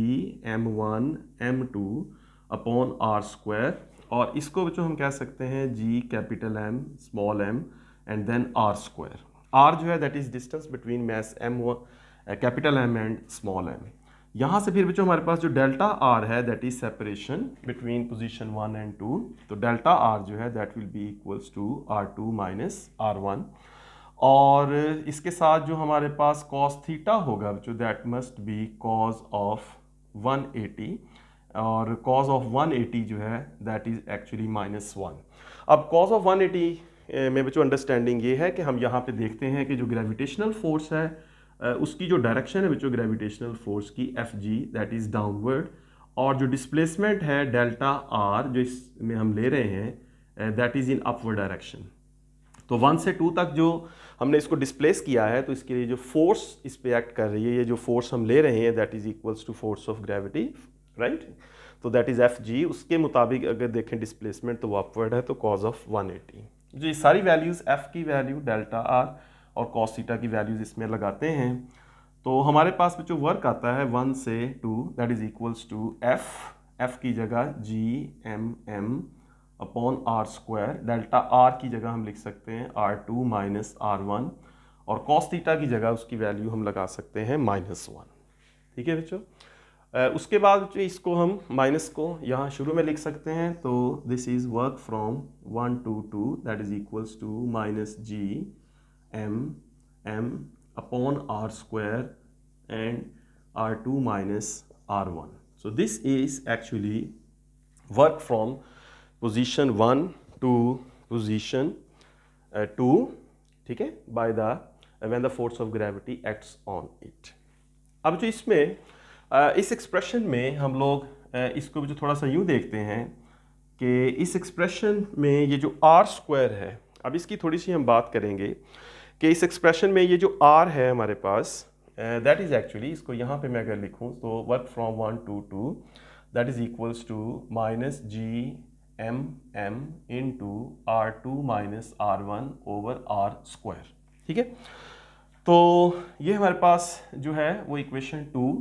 m1 m2 upon r square, और इसको बच्चों हम कह सकते हैं G capital M small m and then r square. r जो है that is distance between mass m1 capital M and small m। यहाँ से फिर बच्चों हमारे पास जो डेल्टा आर है that is separation between position 1 and 2। तो डेल्टा आर जो है that will be equals to r2 minus r1, और इसके साथ जो हमारे पास कॉस थीटा होगा बच्चों that must B cos of 180 और cos ऑफ 180 जो है दैट इज एक्चुअली -1। अब cos ऑफ 180 में बच्चों अंडरस्टैंडिंग ये है कि हम यहाँ पे देखते हैं कि जो ग्रेविटेशनल फोर्स है उसकी जो डायरेक्शन है बच्चों ग्रेविटेशनल फोर्स की Fg दैट इज डाउनवर्ड, और जो डिस्प्लेसमेंट है डेल्टा आर जो इसमें हम ले रहे हैं that is in upward direction. तो 1 से 2 तक जो हमने इसको डिस्प्लेस किया है तो इसके लिए जो फोर्स इस पे एक्ट कर रही है, ये जो फोर्स हम ले रहे हैं that is equals to force of gravity, right. तो दैट इज Fg, उसके मुताबिक अगर देखें डिस्प्लेसमेंट तो वो अपवर्ड है, तो cos ऑफ 180। जो ये सारी वैल्यूज F की वैल्यू डेल्टा आर और cos थीटा की वैल्यूज इसमें लगाते हैं तो हमारे पास में जो वर्क आता है 1 से 2 that is equals to F की जगह G(m)m upon R square, delta R की जगह हम लिख सकते हैं R2 माइनस R1, और cos थीटा की जगह उसकी वैल्यू हम लगा सकते हैं -1। ठीक है बच्चों। उसके बाद बच्चों इसको हम माइनस को यहाँ शुरू में लिख सकते हैं, तो this is work from 1 to 2 that is equals to -G(m)m upon R square and R2 minus R1. So this is actually work from position 1 to position 2, ठीक है, by the when the force of gravity acts on it. अब जो इसमें इस एक्सप्रेशन में हम लोग इसको जो थोड़ा सा यूँ देखते हैं कि इस एक्सप्रेशन में ये जो R स्क्वायर है, अब इसकी थोड़ी सी हम बात करेंगे कि इस एक्सप्रेशन में ये जो R है हमारे पास दैट इज़ एक्चुअली, इसको यहाँ पे मैं अगर लिखूँ तो work from 1 to 2 that is equals to -G(m)m into R2 minus R1 over R square. ठीक है, तो ये हमारे पास जो है वो इक्वेशन 2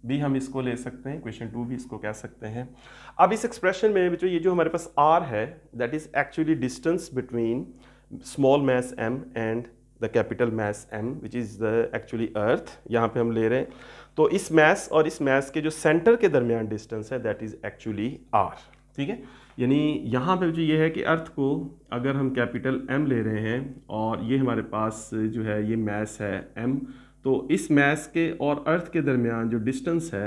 भी हम इसको ले सकते हैं, इक्वेशन 2 भी इसको कह सकते हैं। अब इस एक्सप्रेशन में बच्चों ये जो हमारे पास R है that is actually distance between small mass m and the capital mass m which is the actually earth, यहाँ पे हम ले रहे हैं। तो इस मैस और इस मैस के जो सेंटर के दरमियान डिस्टेंस है दैट इज़ एक्चुअली R। ठीक है, यानी यहाँ पे जो ये है कि अर्थ को अगर हम कैपिटल M ले रहे हैं और ये हमारे पास जो है ये मैस है M, तो इस मैस के और अर्थ के दरमियान जो डिस्टेंस है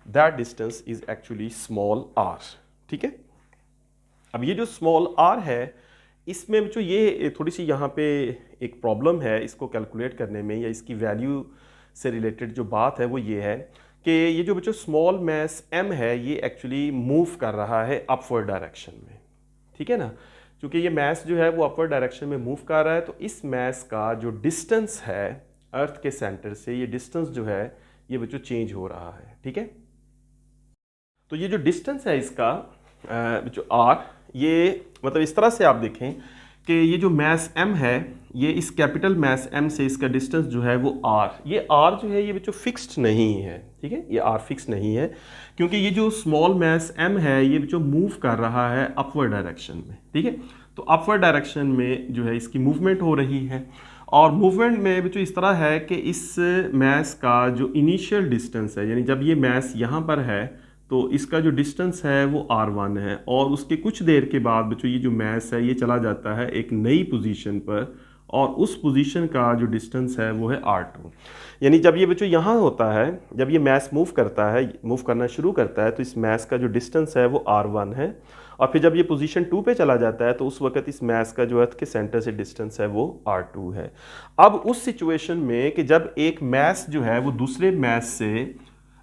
that distance is actually small r। ठीक है, अब ये जो स्मॉल r है इसमें जो ये थोड़ी सी यहाँ पे एक प्रॉब्लम है इसको कैलकुलेट करने में, या इसकी वैल्यू से रिलेटेड जो बात है वो ये है कि ये जो बच्चों स्मॉल मैस m है ये एक्चुअली मूव कर रहा है अपवर्ड डायरेक्शन में। ठीक है ना, क्योंकि ये मैस जो है वो अपवर्ड डायरेक्शन में मूव कर रहा है, तो इस मैस का जो डिस्टेंस है अर्थ के सेंटर से, ये डिस्टेंस जो है ये बच्चों चेंज हो रहा है। ठीक है, तो ये जो डिस्टेंस है इसका बच्चों r, ये मतलब इस तरह से आप देखें कि ये जो मैस m है ये इस कैपिटल मैस m से इसका डिस्टेंस जो है वो r, ये r जो है ये बच्चों फिक्स्ड नहीं है। ठीक है, ये r फिक्स नहीं है क्योंकि ये जो स्मॉल मैस m है ये बच्चों मूव कर रहा है अपवर्ड डायरेक्शन में। ठीक है, तो अपवर्ड डायरेक्शन में जो है इसकी मूवमेंट हो रही है, और मूवमेंट में बच्चों इस तरह है कि इस मैस का जो इनिशियल डिस्टेंस है, यानी जब ये मैस यहाँ पर है तो इसका जो डिस्टेंस है वो r1 है, और उसके कुछ देर के बाद बच्चों ये जो मैस है ये चला जाता है एक नई पोजीशन पर, और उस पोजीशन का जो डिस्टेंस है वो है r2। यानी जब ये बच्चों यहाँ होता है, जब ये मैस मूव करता है, मूव करना शुरू करता है, तो इस मैस का जो डिस्टेंस है वो r1 है, और फिर जब ये पोजीशन 2 पे चला जाता है तो उस वक्त इस मैस का जो अर्थ के सेंटर से डिस्टेंस है वो r2 है। अब उस सिचुएशन में कि जब एक मैस जो है वो दूसरे मैस से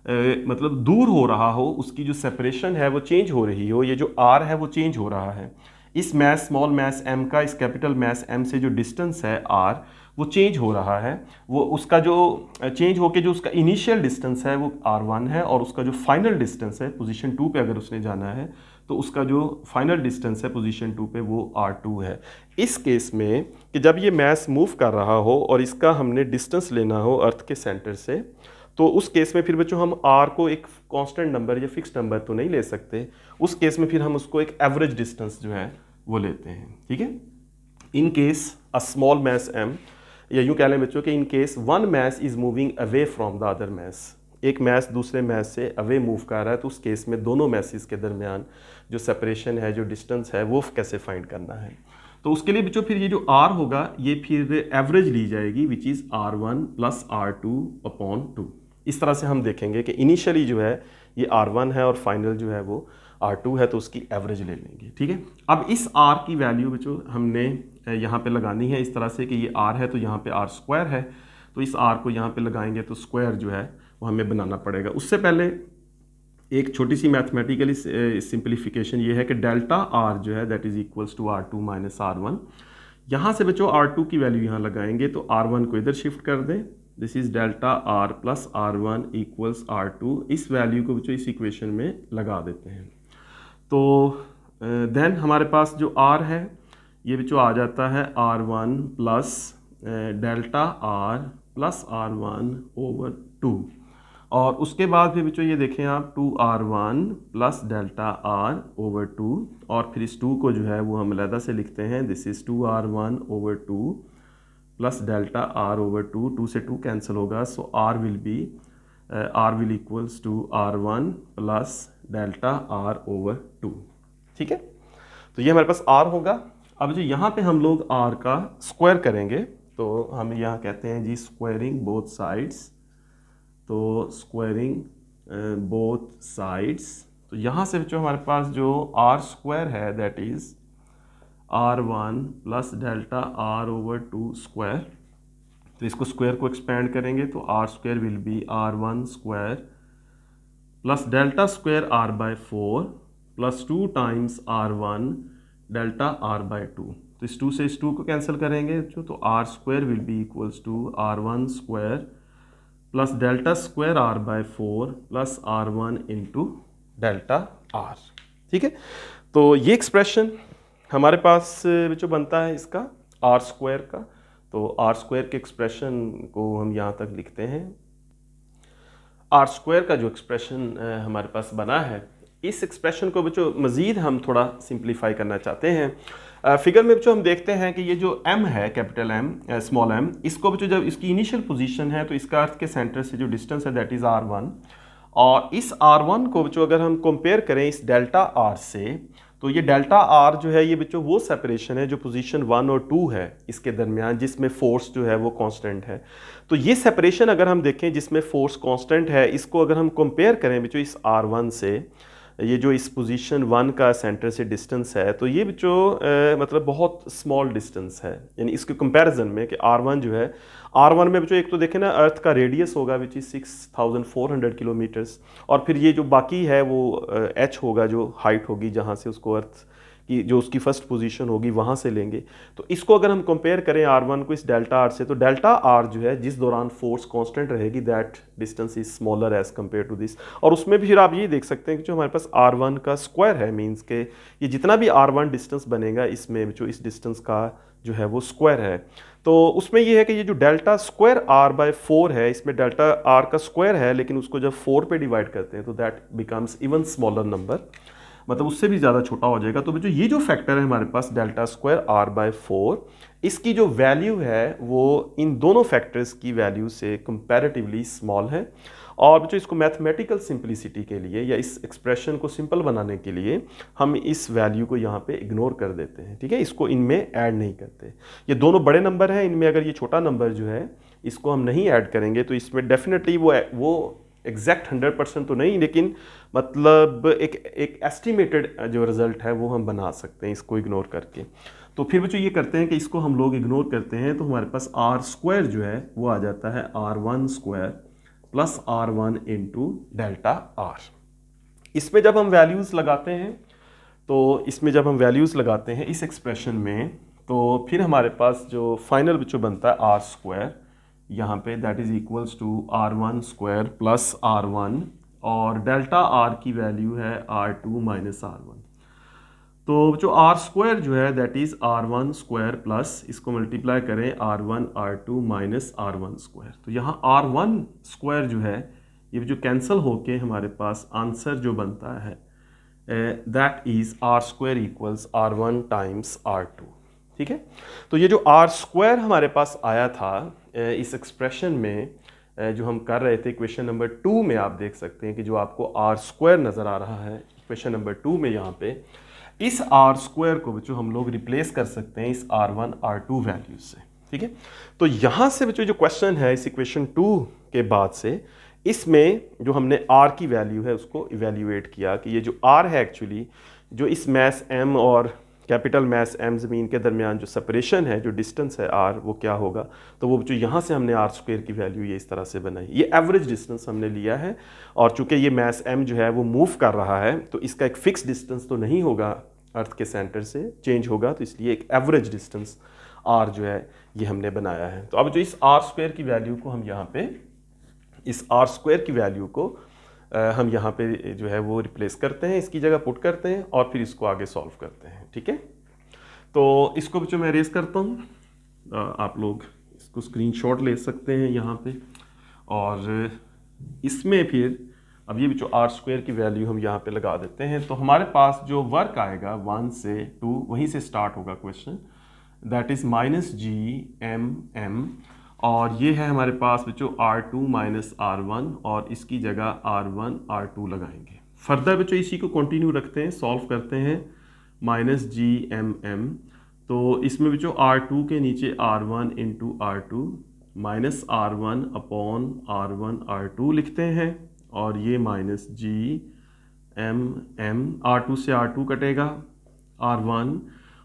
मतलब दूर हो रहा हो, उसकी जो सेपरेशन है वो चेंज हो रही हो, ये जो r है वो चेंज हो रहा है, इस मैस स्मॉल मैस m का इस कैपिटल मैस m से जो डिस्टेंस है r वो चेंज हो रहा है, वो उसका जो चेंज होके जो उसका इनिशियल डिस्टेंस है वो r1 है, और उसका जो फाइनल डिस्टेंस है पोजीशन 2 पे अगर उसने जाना है तो उसका जो फाइनल डिस्टेंस है पोजीशन 2 पे वो r2 है। इस केस में कि जब ये मैस मूव कर रहा हो और इसका हमने डिस्टेंस लेना हो अर्थ के सेंटर से, तो उस केस में फिर बच्चों हम r को एक कांस्टेंट नंबर या फिक्स्ड नंबर तो नहीं ले सकते, उस केस में फिर हम उसको एक एवरेज डिस्टेंस जो है वो लेते हैं। ठीक है, in case a small mass m, या यूँ कह लें बच्चों कि in case one mass is moving away from the other mass, एक मैस दूसरे मैस से अवे मूव कर रहा है, तो उस केस में दोनों मैसेस के दरमियान जो सेपरेशन है, जो डिस्टेंस है, वो कैसे फाइंड करना है। तो उसके लिए बच्चों फिर ये जो r होगा ये फिर एवरेज ली जाएगी which is r1 plus r2 upon 2। इस तरह से हम देखेंगे कि इनिशियली जो है ये R1 है और फाइनल जो है वो R2 है, तो उसकी एवरेज ले लेंगे। ठीक है, अब इस R की वैल्यू जो हमने यहाँ पे लगानी है इस तरह से कि ये R है तो यहाँ पे R स्क्वायर है, तो इस R को यहाँ पे लगाएंगे तो स्क्वायर जो है वो हमें बनाना पड़ेगा। उससे पहले एक छोटी सी मैथमेटिकली सिंप्लीफिकेशन ये है कि डेल्टा R जो है that is equals to R2 minus R1। यहाँ से बच्चों R2 की वैल्यू यहाँ लगाएंगे तो R1 को इधर शिफ्ट कर दें, this is delta R plus R1 equals R2। इस वैल्यू को बच्चों इस इक्वेशन में लगा देते हैं, तो देन हमारे पास जो R है ये बच्चों आ जाता है R1 plus delta R plus R1 over 2, और उसके बाद फिर बच्चों ये देखें आप 2R1 plus delta R over 2, और फिर इस 2 को जो है वो हम अलग से लिखते हैं, this is 2R1 over 2 plus delta R over 2, 2 से 2 कैंसिल होगा, so R will equals to R1 plus delta R over 2। ठीक है, तो ये हमारे पास R होगा। अब जो यहाँ पे हम लोग R का स्क्वायर करेंगे तो हम यहाँ कहते हैं जी स्क्वायरिंग बोथ साइड्स, तो स्क्वायरिंग बोथ साइड्स, तो यहाँ से जो हमारे पास जो R स्क्वायर है that is R1 plus delta R over 2 square, तो इसको स्क्वायर को एक्सपेंड करेंगे तो R square will be R1 square plus delta square R by 4 plus 2 times R1 delta R by 2, तो इस 2 से इस 2 को कैंसिल करेंगे तो R square will be equals to R1 square plus delta square R by 4 plus R1 into delta R। ठीक है, तो ये एक्सप्रेशन हमारे पास जो बनता है इसका R स्क्वायर का, तो R स्क्वायर के एक्सप्रेशन को हम यहाँ तक लिखते हैं। R स्क्वायर का जो एक्सप्रेशन हमारे पास बना है, इस एक्सप्रेशन को बच्चों मज़ीद हम थोड़ा सिंप्लीफाई करना चाहते हैं। फिगर में बच्चों हम देखते हैं कि ये जो m है, कैपिटल M स्मॉल m, इसको बच्चों जब इसकी इनिशियल पोजीशन है तो इसका अर्थ के सेंटर से जो डिस्टेंस है दैट इज़ R1, और इस R1 को बच्चों अगर हम कंपेयर करें इस डेल्टा R से, तो ये डेल्टा R जो है ये बच्चों वो सेपरेशन है जो पोजीशन 1 और 2 है इसके दरमियान, जिसमें फोर्स जो है वो कांस्टेंट है। तो ये सेपरेशन अगर हम देखें जिसमें फोर्स कांस्टेंट है, इसको अगर हम कंपेयर करें बच्चों इस R1 से, ये जो इस पोजीशन 1 का सेंटर से डिस्टेंस है, तो ये बच्चों मतलब बहुत स्मॉल डिस्टेंस है, यानी इसके कंपैरिजन में कि R1 जो है, R1 में बच्चों एक तो देखें ना अर्थ का रेडियस होगा विच इज़ 6400 किलोमीटर्स, और फिर ये जो बाकी है वो h होगा जो हाइट होगी जहाँ से उसको अर्थ की जो उसकी फर्स्ट पोजीशन होगी वहाँ से लेंगे। तो इसको अगर हम कंपेयर करें R1 को इस डेल्टा R से, तो डेल्टा R जो है जिस दौरान फोर्स कांस्टेंट रहेगी that distance is smaller as compare to this, और उसमें भी फिर आप ये देख सकते हैं कि जो हमारे पास R1 का स्क्वायर है, मीन्स के ये जितना भी R1 डिस्टेंस बनेगा इसमें जो इस डिस्टेंस का जो है वो स्क्वायर है। तो उसमें ये है कि ये जो डेल्टा स्क्वायर R बाय 4 है, इसमें डेल्टा R का स्क्वायर है लेकिन उसको जब 4 पे डिवाइड करते हैं तो that becomes even smaller number, मतलब उससे भी ज़्यादा छोटा हो जाएगा। तो बच्चों ये जो फैक्टर है हमारे पास डेल्टा स्क्वायर R बाय 4, इसकी जो वैल्यू है वो इन दोनों फैक्टर्स की वैल्यू से कंपैरेटिवली स्मॉल है, और बच्चों इसको मैथमेटिकल सिंप्लिसिटी के लिए या इस एक्सप्रेशन को सिंपल बनाने के लिए हम इस वैल्यू को यहाँ पे इग्नोर कर देते हैं। ठीक है, इसको इनमें ऐड नहीं करते। ये दोनों बड़े नंबर हैं, इनमें अगर ये छोटा नंबर जो है इसको हम नहीं ऐड करेंगे तो इसमें डेफिनेटली वो एग्जैक्ट 100% तो नहीं, लेकिन मतलब एक एस्टिमेटेड जो रिजल्ट है वो हम बना सकते हैं इसको इग्नोर करके। तो फिर बच्चों ये करते हैं कि इसको हम लोग इग्नोर करते हैं, तो हमारे पास R स्क्वायर जो है वो आ जाता है R1 square plus R1 into delta R। इसमें जब हम वैल्यूज़ लगाते हैं इस एक्सप्रेशन में, तो फिर हमारे पास जो फाइनल बच्चों बनता है R स्क्वायर यहाँ पे that is equals to R1 square plus R1, और डेल्टा R की वैल्यू है R2 माइनस R1। तो जो R स्क्वायर जो है that is R1 square plus इसको मल्टीप्लाई करें R1 R2 minus R1 square, तो यहाँ R1 स्क्वायर जो है ये जो कैंसिल होके हमारे पास आंसर जो बनता है that is R square equals R1 times R2। ठीक है, तो ये जो R स्क्वायर हमारे पास आया था इस एक्सप्रेशन में जो हम कर रहे थे इक्वेशन नंबर 2 में, आप देख सकते हैं कि जो आपको R स्क्वायर नज़र आ रहा है इक्वेशन नंबर 2 में, यहाँ पे इस R स्क्वायर को बच्चों हम लोग रिप्लेस कर सकते हैं इस R1 R2 वैल्यू से। ठीक है, तो यहाँ से बच्चों जो क्वेश्चन है इस इक्वेशन 2 के बाद से इसमें जो हमने आर की वैल्यू है उसको इवेल्यूएट किया कि ये जो आर है एक्चुअली जो इस मैस एम और कैपिटल मैस एम ज़मीन के दरमियान जो सेपरेशन है, जो डिस्टेंस है आर, वो क्या होगा। तो वो जो यहाँ से हमने आर स्क्वायर की वैल्यू ये इस तरह से बनाई, ये एवरेज डिस्टेंस हमने लिया है। और चूंकि ये मैस एम जो है वो मूव कर रहा है तो इसका एक फिक्स डिस्टेंस तो नहीं होगा, अर्थ के सेंटर से चेंज होगा, तो इसलिए एक एवरेज डिस्टेंस आर जो है ये हमने बनाया है। तो अब जो इस आर स्क्वायर की वैल्यू को हम यहाँ पे, इस आर स्क्वायर की वैल्यू को हम यहाँ पे जो है वो रिप्लेस करते हैं, इसकी जगह पुट करते हैं और फिर इसको आगे सॉल्व करते हैं। ठीक है, तो इसको जो मैं रेज करता हूँ, आप लोग इसको स्क्रीनशॉट ले सकते हैं यहाँ पे। और इसमें फिर अब ये जो आर स्क्वायर की वैल्यू हम यहाँ पे लगा देते हैं, तो हमारे पास जो वर्क आएगा 1 से 2, वहीं से स्टार्ट होगा क्वेश्चन, दैट इज -GMM। और ये है हमारे पास बच्चों R2 - R1, और इसकी जगह R1 R2 लगाएंगे। फर्दर बच्चों इसी को कंटिन्यू रखते हैं, सॉल्व करते हैं -GMM। तो इसमें बच्चों R2 के नीचे R1 × R2 -R1 upon R1 R2 लिखते हैं, और ये -GMM, R2 से R2 कटेगा, R1,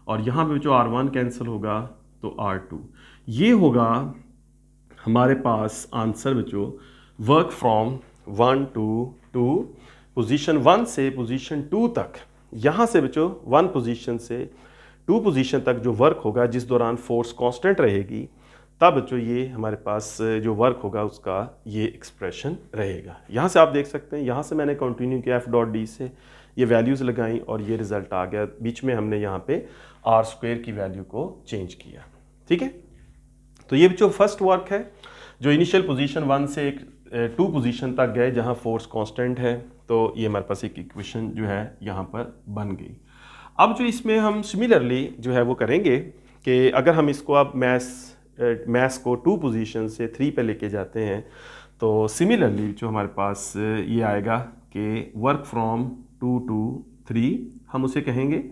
और यहाँ पे जो R1 कैंसिल होगा तो R2। ये होगा हमारे पास आंसर बच्चों वर्क फ्रॉम 1 to 2, पोजीशन 1 से पोजीशन 2 तक। यहाँ से बच्चों 1 पोजीशन से 2 पोजीशन तक जो वर्क होगा, जिस दौरान फोर्स कांस्टेंट रहेगी, तब बच्चों ये हमारे पास जो वर्क होगा उसका ये एक्सप्रेशन रहेगा। यहाँ से आप देख सकते हैं, यहाँ से मैंने कंटिन्यू किया F.D से, ये वैल्यूज़ लगाई और ये रिजल्ट आ गया। बीच में हमने यहाँ पे आर स्क्वायर की वैल्यू को चेंज किया। ठीक है, तो ये बच्चों फर्स्ट वर्क है जो इनिशियल पोजीशन 1 से 2 पोजीशन तक गए जहाँ फोर्स कांस्टेंट है। तो ये हमारे पास एक इक्वेशन जो है यहाँ पर बन गई। अब जो इसमें हम सिमिलरली जो है वो करेंगे कि अगर हम इसको अब मैस को 2 पोजीशन से 3 पे लेके जाते हैं, तो सिमिलरली जो हमारे पास ये आएगा कि वर्क फ्रॉम 2 to 3 हम उसे कहेंगे,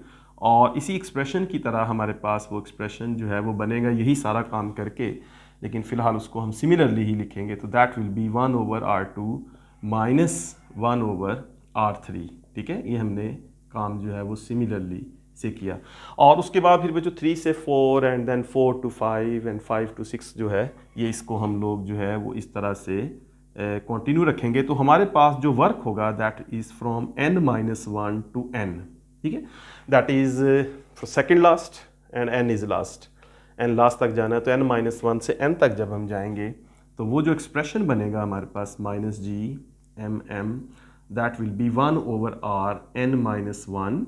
और इसी एक्सप्रेशन की तरह हमारे पास वो एक्सप्रेशन जो है वो बनेगा यही सारा काम करके, लेकिन फ़िलहाल उसको हम सिमिलरली ही लिखेंगे। तो that will B 1/R2 - 1/R3। ठीक है, ये हमने काम जो है वो सिमिलरली से किया। और उसके बाद फिर जो 3 से 4 and then 4 to 5 and 5 to 6 जो है, ये इसको हम लोग जो है वो इस तरह से कंटिन्यू रखेंगे। तो हमारे पास जो वर्क होगा that is from n-1 to n। ठीक है, that is second last and n is last, n last तक जाना है। तो n-1 से n तक जब हम जाएंगे तो वो जो एक्सप्रेशन बनेगा हमारे पास -GMM, that will B 1/R n-1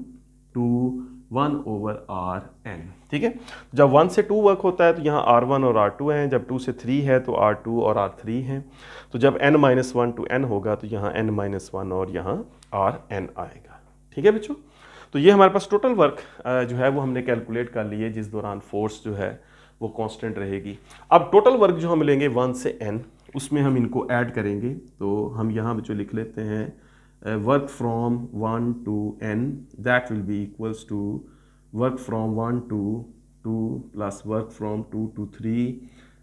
to 1/Rn। ठीक है, जब 1 से 2 वर्क होता है तो यहाँ R1 और R2 हैं, जब 2 से 3 है तो R2 और R3 हैं। तो जब n-1 to n होगा तो यहाँ n-1 और यहाँ Rn आएगा। ठीक है बच्चों, तो ये हमारे पास टोटल वर्क जो है वो हमने कैलकुलेट कर लिए जिस दौरान फोर्स जो है वो कांस्टेंट रहेगी। अब टोटल वर्क जो हम लेंगे 1 से n, उसमें हम इनको ऐड करेंगे। तो हम यहाँ बच्चों लिख लेते हैं work from 1 to n, that will be equals to work from 1 to 2 plus work from 2 to 3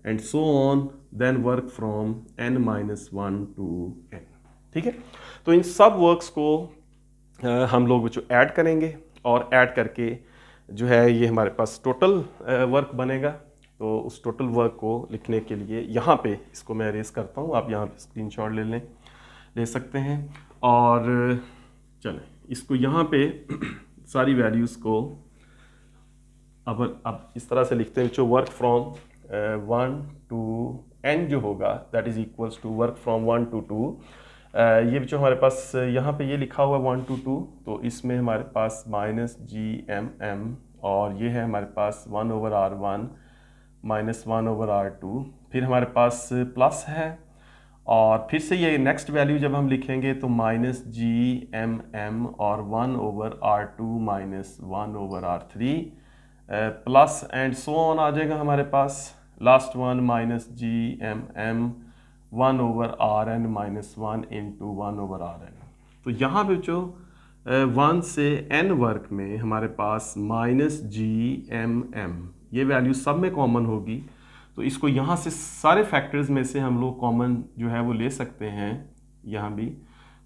and so on, then work from n-1 to n। ठीक है, तो इन सब वर्क्स को हम लोग बच्चों ऐड करेंगे, और ऐड करके जो है ये हमारे पास टोटल वर्क बनेगा। तो उस टोटल वर्क को लिखने के लिए यहाँ पे इसको मैं अरेज करता हूँ, आप यहाँ पे स्क्रीनशॉट ले सकते हैं। और चलें इसको यहाँ पे सारी वैल्यूज़ को अब इस तरह से लिखते हैं जो वर्क फ्रॉम 1 to n जो होगा that is equals to work from 1 to 2। ये जो हमारे पास यहाँ पे ये लिखा हुआ है 1 to 2, तो इसमें हमारे पास -GMM, और ये है हमारे पास 1/R1 - 1/R2, फिर हमारे पास प्लस है, और फिर से ये नेक्स्ट वैल्यू जब हम लिखेंगे तो -GMM और 1/R2 - 1/R3 plus and so on आ जाएगा हमारे पास। Last one -GMM 1/Rn - 1 × 1/Rn। तो यहाँ पे जो 1 से n वर्क में हमारे पास -GMM ये वैल्यू सब में कॉमन होगी, तो तो इसको यहाँ से सारे फैक्टर्स में से हम लोग कॉमन जो है वो ले सकते हैं यहाँ भी।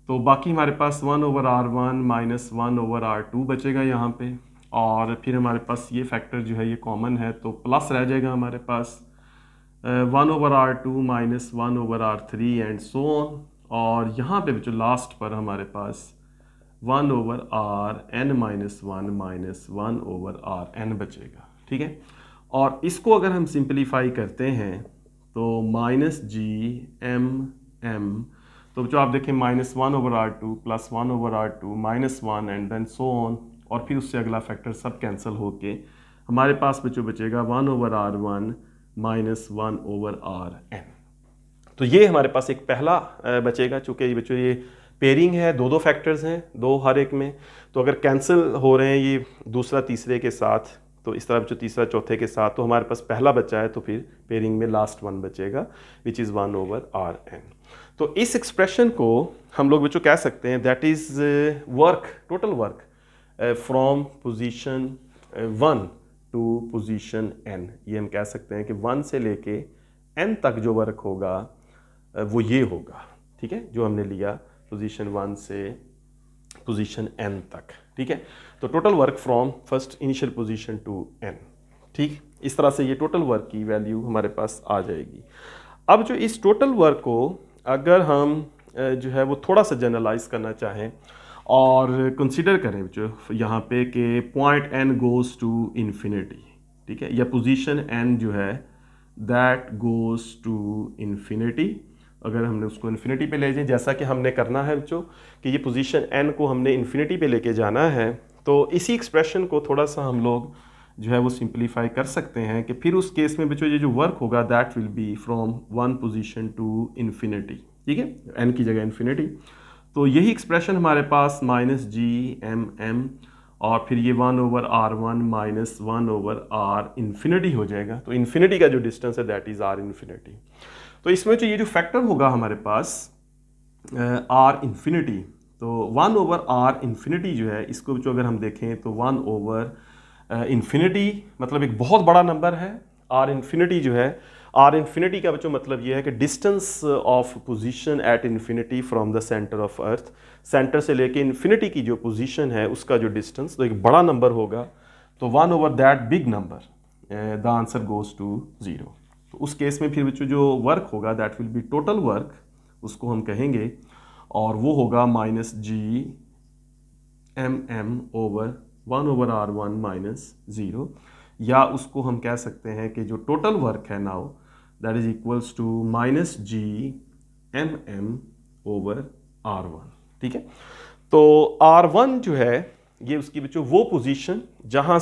तो बाकी हमारे पास 1/r1 माइनस 1/r2 बचेगा यहाँ पे, और फिर हमारे पास ये फैक्टर जो है ये कॉमन है तो प्लस रह जाएगा हमारे पास 1/r2 minus 1/r3 and so on. और यहाँ पे जो लास्ट पर हमारे पास 1/rn माइनस 1 माइनस 1/rn बचेगा, ठीक है। और इसको अगर हम सिंपलीफाई करते हैं तो माइनस जी एम एम, तो जो आप देखें minus 1/r2 plus 1/r2 minus 1 and then so on, और फिर उससे अगला फैक्टर सब कैंसिल होके हमारे पास जो बचेगा 1/r1 माइनस 1/rn। तो ये हमारे पास एक पहला बचेगा, चूँकि ये बच्चों ये पेयरिंग है, दो फैक्टर्स हैं, दो हर एक में, तो अगर कैंसिल हो रहे हैं ये दूसरा तीसरे के साथ, तो इस तरह जो तीसरा चौथे के साथ, तो हमारे पास पहला बचा है, तो फिर पेयरिंग में लास्ट वन बचेगा विच इज़ 1/rn। तो इस एक्सप्रेशन को हम लोग बच्चों कह सकते हैं that is work, total work from position 1 to position n। ये हम कह सकते हैं कि 1 से लेके n तक जो वर्क होगा वो ये होगा, ठीक है, जो हमने लिया पोजीशन 1 से पोजीशन n तक, ठीक है। तो total work from first initial position to n, ठीक। इस तरह से ये टोटल वर्क की वैल्यू हमारे पास आ जाएगी। अब जो इस टोटल वर्क को अगर हम जो है वो थोड़ा सा जनरलाइज करना चाहें और कंसीडर करें जो यहाँ पे कि point n goes to infinity, ठीक है, या पोजीशन n जो है दैट गोज़ टू इन्फिनिटी, अगर हमने उसको इन्फिनिटी पे ले जाए, जैसा कि हमने करना है बच्चों कि ये पोजीशन n को हमने इन्फिनिटी पे लेके जाना है, तो इसी एक्सप्रेशन को थोड़ा सा हम लोग जो है वो सिंप्लीफाई कर सकते हैं कि फिर उस केस में बच्चों ये जो वर्क होगा that will be from 1 position to infinity, ठीक है, n की जगह इन्फिनिटी। तो यही एक्सप्रेशन हमारे पास माइनस जी एम एम और फिर ये 1/r1 माइनस 1/r इन्फिनिटी हो जाएगा। तो इन्फिनिटी का जो डिस्टेंस है दैट इज़ r इन्फिनिटी। तो इसमें जो ये जो फैक्टर होगा हमारे पास r इन्फिनिटी, तो 1/r इन्फिनिटी जो है इसको जो अगर हम देखें तो 1/, इन्फिनिटी मतलब एक बहुत बड़ा नंबर है। r इन्फिनिटी जो है, r इन्फिनिटी का बच्चों मतलब ये है कि distance of position at infinity from the centre of earth, centre से लेके इन्फिनिटी की जो पोजीशन है उसका जो डिस्टेंस, तो एक बड़ा नंबर होगा। तो 1/that big number the answer goes to 0। तो उस केस में फिर बच्चों जो वर्क होगा that will be total work, उसको हम कहेंगे, और वो होगा minus G M M over 1/r1 minus 0, या उसको हम कह सकते हैं कि जो टोटल वर्क है now that is equals to minus G M M over r1, ठीक है। तो r1 जो है ये उसकी बच्चों वो पोजीशन जहाँ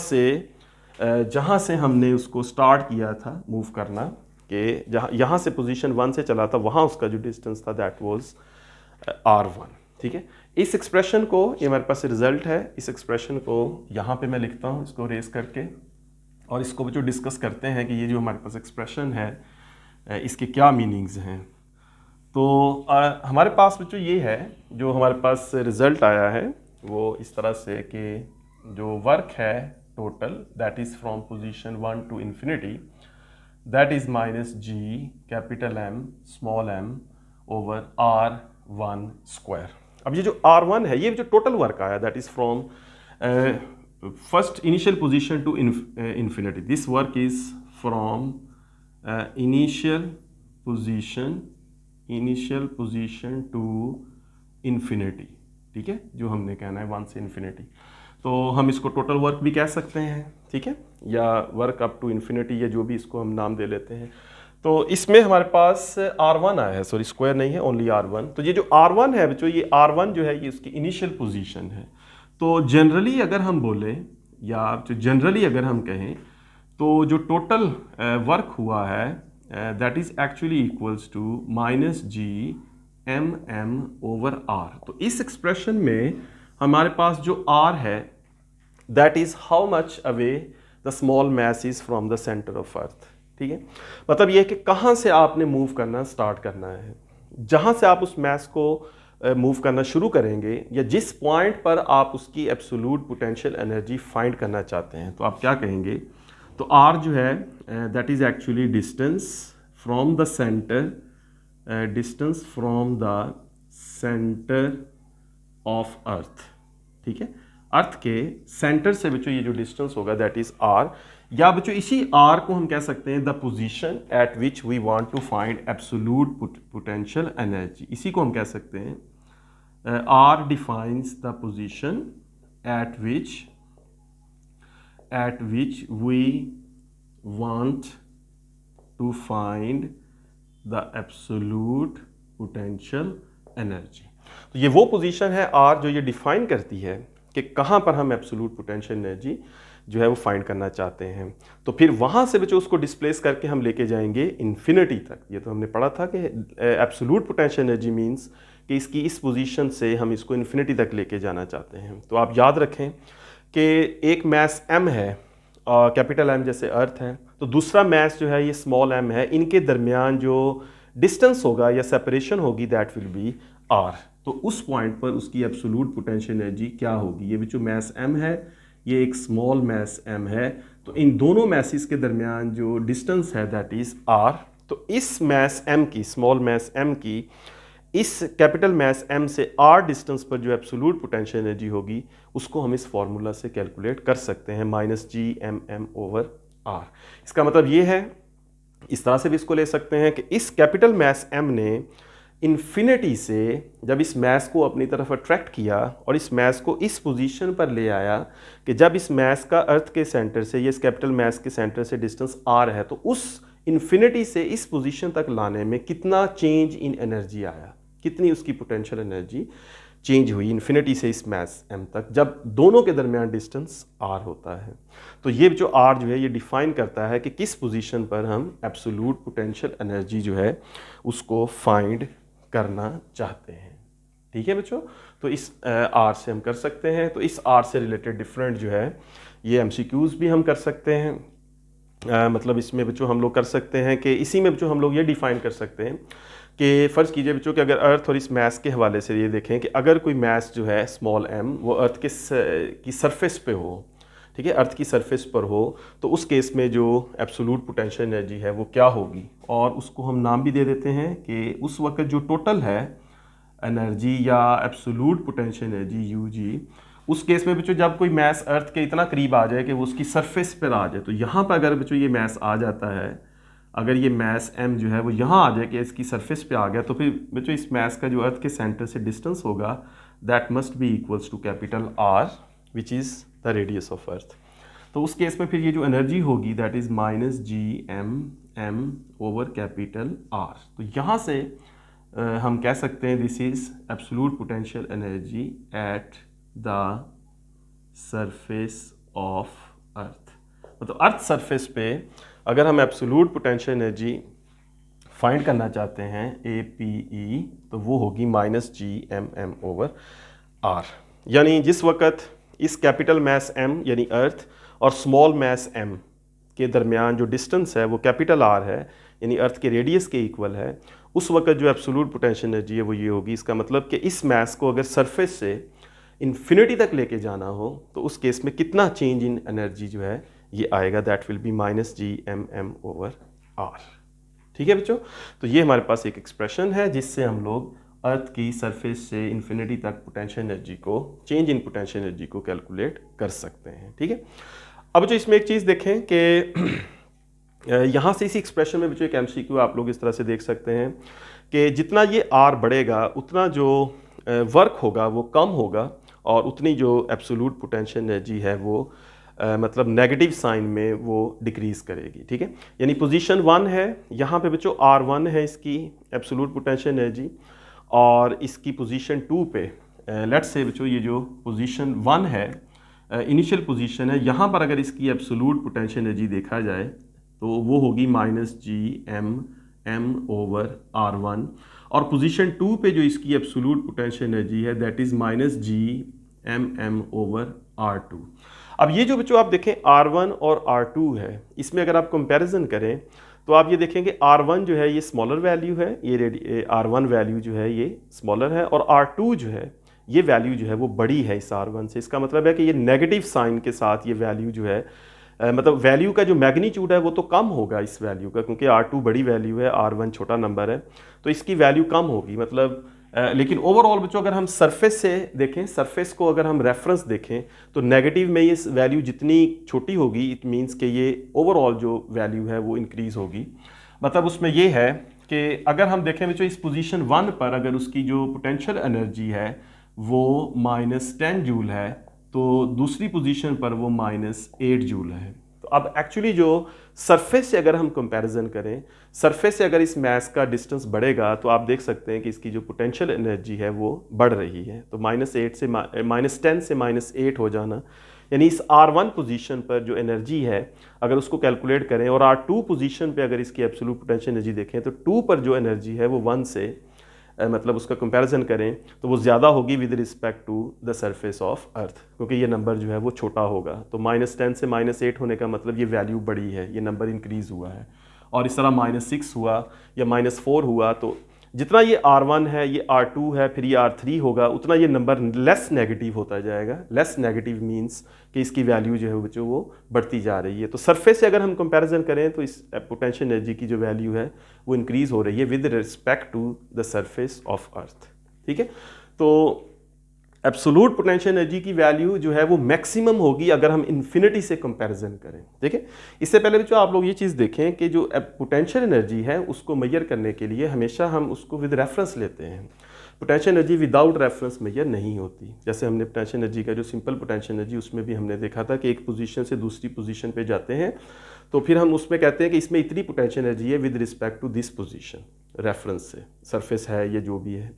से हमने उसको स्टार्ट किया था मूव करना, कि जहाँ यहाँ से पोजीशन 1 से चला था वहाँ उसका जो डिस्टेंस था दैट वाज r1, ठीक है। इस एक्सप्रेशन को, ये हमारे पास रिजल्ट है, इस एक्सप्रेशन को यहाँ पे मैं लिखता हूँ इसको रेस करके, और इसको बच्चों डिस्कस करते हैं कि ये जो हमारे पास एक्सप्रेशन है इसके क्या मीनिंग्स हैं। तो हमारे पास बच्चों ये है जो हमारे पास रिजल्ट आया है वो इस तरह से कि जो वर्क है total that is from position 1 to infinity that is minus G capital M small m over r1 square. अब ये जो r1 है ये जो टोटल वर्क आया that is from first initial position to infinity, this work is from initial position to infinity, ठीक है, जो हमने कहना है 1 से इन्फिनिटी। तो हम इसको टोटल वर्क भी कह सकते हैं, ठीक है, या वर्क अप टू इन्फिनिटी, या जो भी इसको हम नाम दे लेते हैं। तो इसमें हमारे पास r1 आया है, सॉरी स्क्वायर नहीं है, ओनली r1। तो ये जो r1 है बच्चों, ये r1 जो है ये इसकी इनिशियल पोजीशन है। तो जनरली अगर हम बोले या जो जनरली अगर हम कहें तो जो टोटल वर्क हुआ है that is actually equals to minus G M M over R. तो इस एक्सप्रेशन में हमारे पास जो r है that is how much away the small mass is from the centre of earth, ठीक है। मतलब ये है कि कहाँ से आपने मूव करना स्टार्ट करना है, जहाँ से आप उस मैस को मूव करना शुरू करेंगे या जिस पॉइंट पर आप उसकी एब्सोल्यूट पोटेंशियल एनर्जी फाइंड करना चाहते हैं, तो आप क्या कहेंगे, तो आर जो है that is actually distance from the centre, distance from the centre of earth, ठीक है। अर्थ के सेंटर से बच्चों ये जो डिस्टेंस होगा दैट इज आर, या बच्चों इसी आर को हम कह सकते हैं the position at which we want to find absolute potential energy. इसी को हम कह सकते हैं R defines the position at which we want to find the absolute potential energy. तो ये वो पोजीशन है आर जो ये डिफाइन करती है कि कहाँ पर हम एब्सोल्यूट पोटेंशियल एनर्जी जो है वो फाइंड करना चाहते हैं। तो फिर वहाँ से बच्चों उसको डिस्प्लेस करके हम लेके जाएंगे इन्फिनिटी तक। ये तो हमने पढ़ा था कि एब्सोल्यूट पोटेंशियल एनर्जी मींस कि इसकी इस पोजीशन से हम इसको इन्फिनिटी तक लेके जाना चाहते हैं। तो आप याद रखें कि एक मैस m है, कैपिटल M जैसे अर्थ है, तो दूसरा मैस जो है ये स्मॉल m है। इनके दरमियान जो डिस्टेंस होगा या सेपरेशन होगी दैट विल बी r। तो उस पॉइंट पर उसकी एब्सोल्यूट पोटेंशियल एनर्जी क्या होगी। ये जो मैस m है ये एक स्मॉल मैस m है, तो इन दोनों मैसेस के दरमियान जो डिस्टेंस है दैट इज r। तो इस मैस m की, स्मॉल मैस m की इस कैपिटल मैस m से r डिस्टेंस पर जो एब्सोल्यूट पोटेंशियल एनर्जी होगी उसको हम इस फॉर्मूला से कैलकुलेट कर सकते हैं, -gmm/r। इसका मतलब ये है, इस तरह से भी इसको ले सकते हैं कि इस कैपिटल मैस m ने इन्फिनिटी से जब इस मैस को अपनी तरफ अट्रैक्ट किया और इस मैस को इस पोजीशन पर ले आया कि जब इस मैस का अर्थ के सेंटर से, ये इस कैपिटल मैस के सेंटर से डिस्टेंस r है, तो उस इन्फिनिटी से इस पोजीशन तक लाने में कितना चेंज इन एनर्जी आया, कितनी उसकी पोटेंशियल एनर्जी चेंज हुई इन्फिनिटी से इस मैस m तक, जब दोनों के दरमियान डिस्टेंस r होता है। तो ये जो r जो है ये डिफाइन करता है कि किस पोजीशन पर हम एब्सोल्यूट पोटेंशियल एनर्जी जो है उसको फाइंड करना चाहते हैं। ठीक है बच्चों, तो इस R से हम कर सकते हैं। तो इस R से रिलेटेड डिफरेंट जो है ये MCQs भी हम कर सकते हैं। मतलब इसमें बच्चों हम लोग कर सकते हैं कि इसी में बच्चों हम लोग ये डिफाइन कर सकते हैं कि फ़र्ज़ कीजिए बच्चों कि अगर अर्थ और इस मैस के हवाले से ये देखें कि अगर कोई मैस जो है स्मॉल m वो अर्थ की सरफेस पे हो, ठीक है, अर्थ की सरफेस पर हो, तो उस केस में जो एब्सोल्यूट पोटेंशियल एनर्जी है वो क्या होगी, और उसको हम नाम भी दे देते हैं कि उस वक्त जो टोटल है एनर्जी या एब्सोल्यूट पोटेंशियल एनर्जी UG, उस केस में बच्चों जब कोई मैस अर्थ के इतना करीब आ जाए कि वो उसकी सरफेस पर आ जाए, तो यहाँ पर अगर बच्चों ये मैस आ जाता है, अगर ये मैस m जो है वो यहाँ आ जाए कि इसकी सरफेस पे आ गया, तो फिर बच्चों इस मैस का जो अर्थ के सेंटर से डिस्टेंस होगा that must be equals to capital R which is the radius of earth. तो उस केस में फिर ये जो एनर्जी होगी दैट इज़ -gmm/R। तो यहाँ से हम कह सकते हैं this is absolute potential energy at the surface of अर्थ। मतलब अर्थ सरफेस पे अगर हम एब्सोल्यूट पोटेंशियल एनर्जी फाइंड करना चाहते हैं APE, तो वो होगी -gmm/R। यानी जिस वक़्त इस कैपिटल मैस m यानी अर्थ और स्मॉल मैस m के दरमियान जो डिस्टेंस है वो कैपिटल R है, यानी अर्थ के रेडियस के इक्वल है, उस वक़्त जो एब्सोल्यूट पोटेंशियल एनर्जी है वो ये होगी। इसका मतलब कि इस मैस को अगर सरफेस से इन्फिनिटी तक लेके जाना हो तो उस केस में कितना चेंज इन एनर्जी जो है ये आएगा, दैट विल बी -gmm/R। ठीक है बच्चों, तो ये हमारे पास एक एक्सप्रेशन है जिससे हम लोग अर्थ की सरफेस से इन्फिनिटी तक पोटेंशियल एनर्जी को, चेंज इन पोटेंशियल एनर्जी को कैलकुलेट कर सकते हैं। ठीक है, अब जो इसमें एक चीज़ देखें कि यहाँ से इसी एक्सप्रेशन में बच्चों एक MCQ आप लोग इस तरह से देख सकते हैं कि जितना ये R बढ़ेगा उतना जो वर्क होगा वो कम होगा और उतनी जो एब्सोल्यूट पोटेंशियल एनर्जी है वो मतलब नेगेटिव साइन में वो डिक्रीज़ करेगी। ठीक है, यानी पोजीशन 1 है, यहाँ पे बच्चों R1 है इसकी एब्सोल्यूट पोटेंशियल एनर्जी, और इसकी पोजीशन 2 पे लेट्स से बच्चों ये जो पोजीशन 1 है इनिशियल पोजीशन है, यहाँ पर अगर इसकी एब्सोल्यूट पोटेंशियल एनर्जी देखा जाए तो वो होगी -gmm/R1, और पोजीशन 2 पे जो इसकी एब्सोल्यूट पोटेंशियल एनर्जी है दैट इज़ -gmm/R2। अब ये जो बच्चों आप देखें R1 और R2 है, इसमें अगर आप कंपैरिजन करें तो आप ये देखेंगे R1 जो है ये स्मॉलर वैल्यू है, ये R1 वैल्यू जो है ये स्मॉलर है, और R2 जो है ये वैल्यू जो है वो बड़ी है इस R1 से। इसका मतलब है कि ये नेगेटिव साइन के साथ ये वैल्यू जो है मतलब वैल्यू का जो मैग्नीट्यूड है वो तो कम होगा इस वैल्यू का, क्योंकि R2 बड़ी वैल्यू है, R1 छोटा नंबर है, तो इसकी वैल्यू कम होगी। मतलब लेकिन ओवरऑल बच्चों अगर हम सरफेस से देखें, सरफेस को अगर हम रेफरेंस देखें, तो नेगेटिव में ये वैल्यू जितनी छोटी होगी इट मीन्स कि ये ओवरऑल जो वैल्यू है वो इंक्रीज होगी। मतलब उसमें ये है कि अगर हम देखें बच्चों इस पोजीशन 1 पर अगर उसकी जो पोटेंशियल एनर्जी है वो -10 जूल है, तो दूसरी पोजीशन पर वो -8 जूल है। तो अब एक्चुअली जो सरफेस से अगर हम कंपैरिजन करें, सरफेस से अगर इस मैस का डिस्टेंस बढ़ेगा तो आप देख सकते हैं कि इसकी जो पोटेंशियल एनर्जी है वो बढ़ रही है। तो -10 से -8 हो जाना, यानी इस R1 पोजीशन पर जो एनर्जी है अगर उसको कैलकुलेट करें और R2 पोजीशन पे अगर इसकी एब्सोल्यूट पोटेंशियल एनर्जी देखें तो 2 पर जो एनर्जी है वो 1 से मतलब उसका कंपैरिजन करें तो वो ज़्यादा होगी with respect to the surface of earth, क्योंकि ये नंबर जो है वो छोटा होगा। तो -10 से -8 होने का मतलब ये वैल्यू बड़ी है, ये नंबर इंक्रीज़ हुआ है। और इस तरह -6 हुआ या -4 हुआ, तो जितना ये R1 है, ये R2 है, फिर ये R3 होगा, उतना ये नंबर लेस नेगेटिव होता जाएगा। लेस नेगेटिव मीन्स कि इसकी वैल्यू जो है बच्चों वो बढ़ती जा रही है। तो सरफेस से अगर हम कंपैरिजन करें तो इस पोटेंशियल एनर्जी की जो वैल्यू है वो इंक्रीज हो रही है with respect to the surface of earth. ठीक है, तो एब्सोलूट पोटेंशियल एनर्जी की वैल्यू जो है वो मैक्सिमम होगी अगर हम इन्फिनिटी से कंपैरिजन करें। ठीक है, इससे पहले भी जो आप लोग ये चीज़ देखें कि जो पोटेंशियल एनर्जी है उसको मेजर करने के लिए हमेशा हम उसको विद रेफरेंस लेते हैं। Potential energy without reference measure नहीं होती। जैसे हमने पोटेंशियल एनर्जी का जो सिंपल पोटेंशियल एनर्जी उसमें भी हमने देखा था कि एक पोजीशन से दूसरी पोजीशन पे जाते हैं तो फिर हम उसमें कहते हैं कि इसमें इतनी पोटेंशियल एनर्जी है with respect to this position, reference से, सरफेस है ये जो भी है।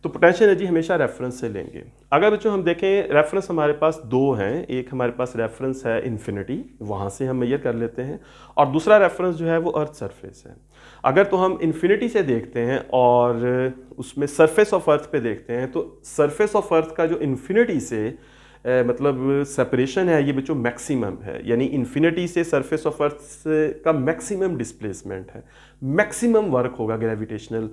तो पोटेंशियल एनर्जी हमेशा रेफरेंस से लेंगे। अगर बच्चों हम देखें रेफरेंस हमारे पास दो हैं, एक हमारे पास रेफरेंस है इन्फिनिटी, वहाँ से हम मेजर कर लेते हैं, और दूसरा रेफरेंस जो है वो अर्थ सरफेस है। अगर तो हम इन्फिनिटी से देखते हैं और उसमें सरफेस ऑफ अर्थ पे देखते हैं तो सरफेस ऑफ अर्थ का जो इन्फिनिटी से मतलब सेपरेशन है ये बच्चों मैक्सिमम है, यानी इन्फिनिटी से सरफेस ऑफ अर्थ का मैक्सिमम डिस्प्लेसमेंट है, मैक्सिमम वर्क होगा ग्रेविटेशनल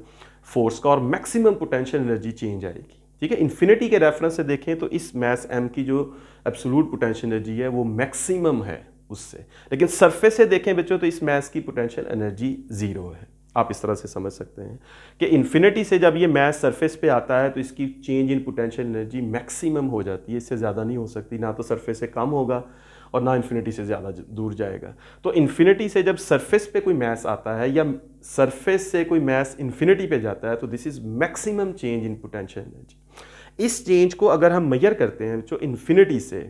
फोर्स का और मैक्सिमम पोटेंशियल एनर्जी चेंज आएगी। ठीक है, इन्फिनिटी के रेफरेंस से देखें तो इस मैस m की जो एब्सोल्यूट पोटेंशियल एनर्जी है वो मैक्सिमम है उससे, लेकिन सरफेस से देखें बच्चों तो इस मैस की पोटेंशियल एनर्जी 0 है। आप इस तरह से समझ सकते हैं कि इन्फिनिटी से जब ये मैस सरफेस पे आता है तो इसकी change in potential energy maximum हो जाती है, इससे ज़्यादा नहीं हो सकती, ना तो सरफेस से कम होगा और ना इन्फिनिटी से ज़्यादा दूर जाएगा। तो इन्फिनिटी से जब सरफेस पे कोई मैस आता है या सरफेस से कोई मैस इन्फिनिटी पे जाता है तो this is maximum change in potential energy. इस चेंज को अगर हम मेजर करते हैं जो इन्फिनिटी से,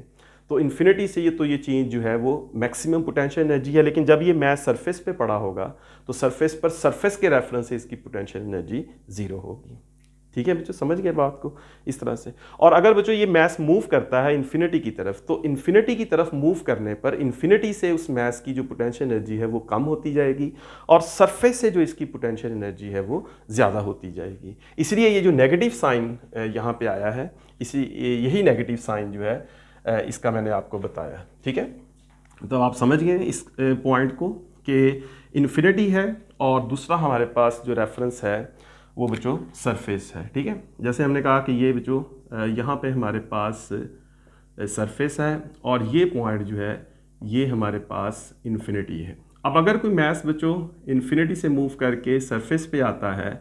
तो इन्फिनिटी से ये चेंज जो है वो मैक्सिमम पोटेंशियल एनर्जी है, लेकिन जब ये मैस सरफेस पे पड़ा होगा तो सरफेस पर सरफेस के रेफरेंस से इसकी पोटेंशियल एनर्जी 0 होगी। ठीक है बच्चों, समझ गए बात को इस तरह से। और अगर बच्चों ये मैस मूव करता है इन्फिनिटी की तरफ, तो इन्फिनिटी की तरफ मूव करने पर इन्फिनिटी से उस मैस की जो पोटेंशियल एनर्जी है वो कम होती जाएगी और सरफेस से जो इसकी पोटेंशियल एनर्जी है वो ज़्यादा होती जाएगी। इसलिए ये जो नेगेटिव साइन यहाँ पे आया है, यही नेगेटिव साइन जो है इसका मैंने आपको बताया। ठीक है, तो आप समझ गए इस पॉइंट को कि इन्फिनिटी है और दूसरा हमारे पास जो रेफरेंस है वो बच्चों सरफेस है। ठीक है, जैसे हमने कहा कि ये बच्चों यहाँ पे हमारे पास सरफेस है और ये पॉइंट जो है ये हमारे पास इन्फिनिटी है। अब अगर कोई मैस बच्चों इन्फिनिटी से मूव करके सरफेस पे आता है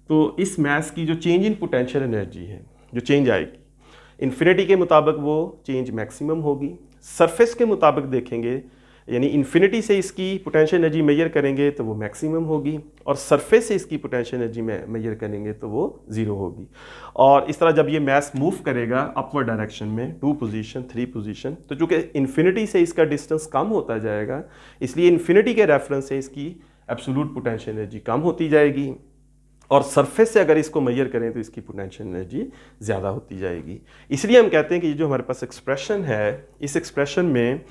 तो इस मैस की जो चेंज इन पोटेंशियल एनर्जी है, जो चेंज आएगी इन्फिनिटी के मुताबिक वो चेंज मैक्सिमम होगी। सरफेस के मुताबिक देखेंगे यानी इन्फिनिटी से इसकी पोटेंशियल एनर्जी मेजर करेंगे तो वो मैक्सिमम होगी और सरफेस से इसकी पोटेंशियल एनर्जी में मेजर करेंगे तो वो 0 होगी। और इस तरह जब ये मैस मूव करेगा अपवर्ड डायरेक्शन में 2 पोजीशन 3 पोजीशन, तो चूँकि इन्फिनिटी से इसका डिस्टेंस कम होता जाएगा इसलिए इन्फिनिटी के रेफरेंस से इसकी एब्सोल्यूट पोटेंशियल एनर्जी कम होती जाएगी और सरफेस से अगर इसको मेजर करें तो इसकी पोटेंशियल एनर्जी ज़्यादा होती जाएगी। इसलिए हम कहते हैं कि ये जो हमारे पास एक्सप्रेशन है, इस एक्सप्रेशन में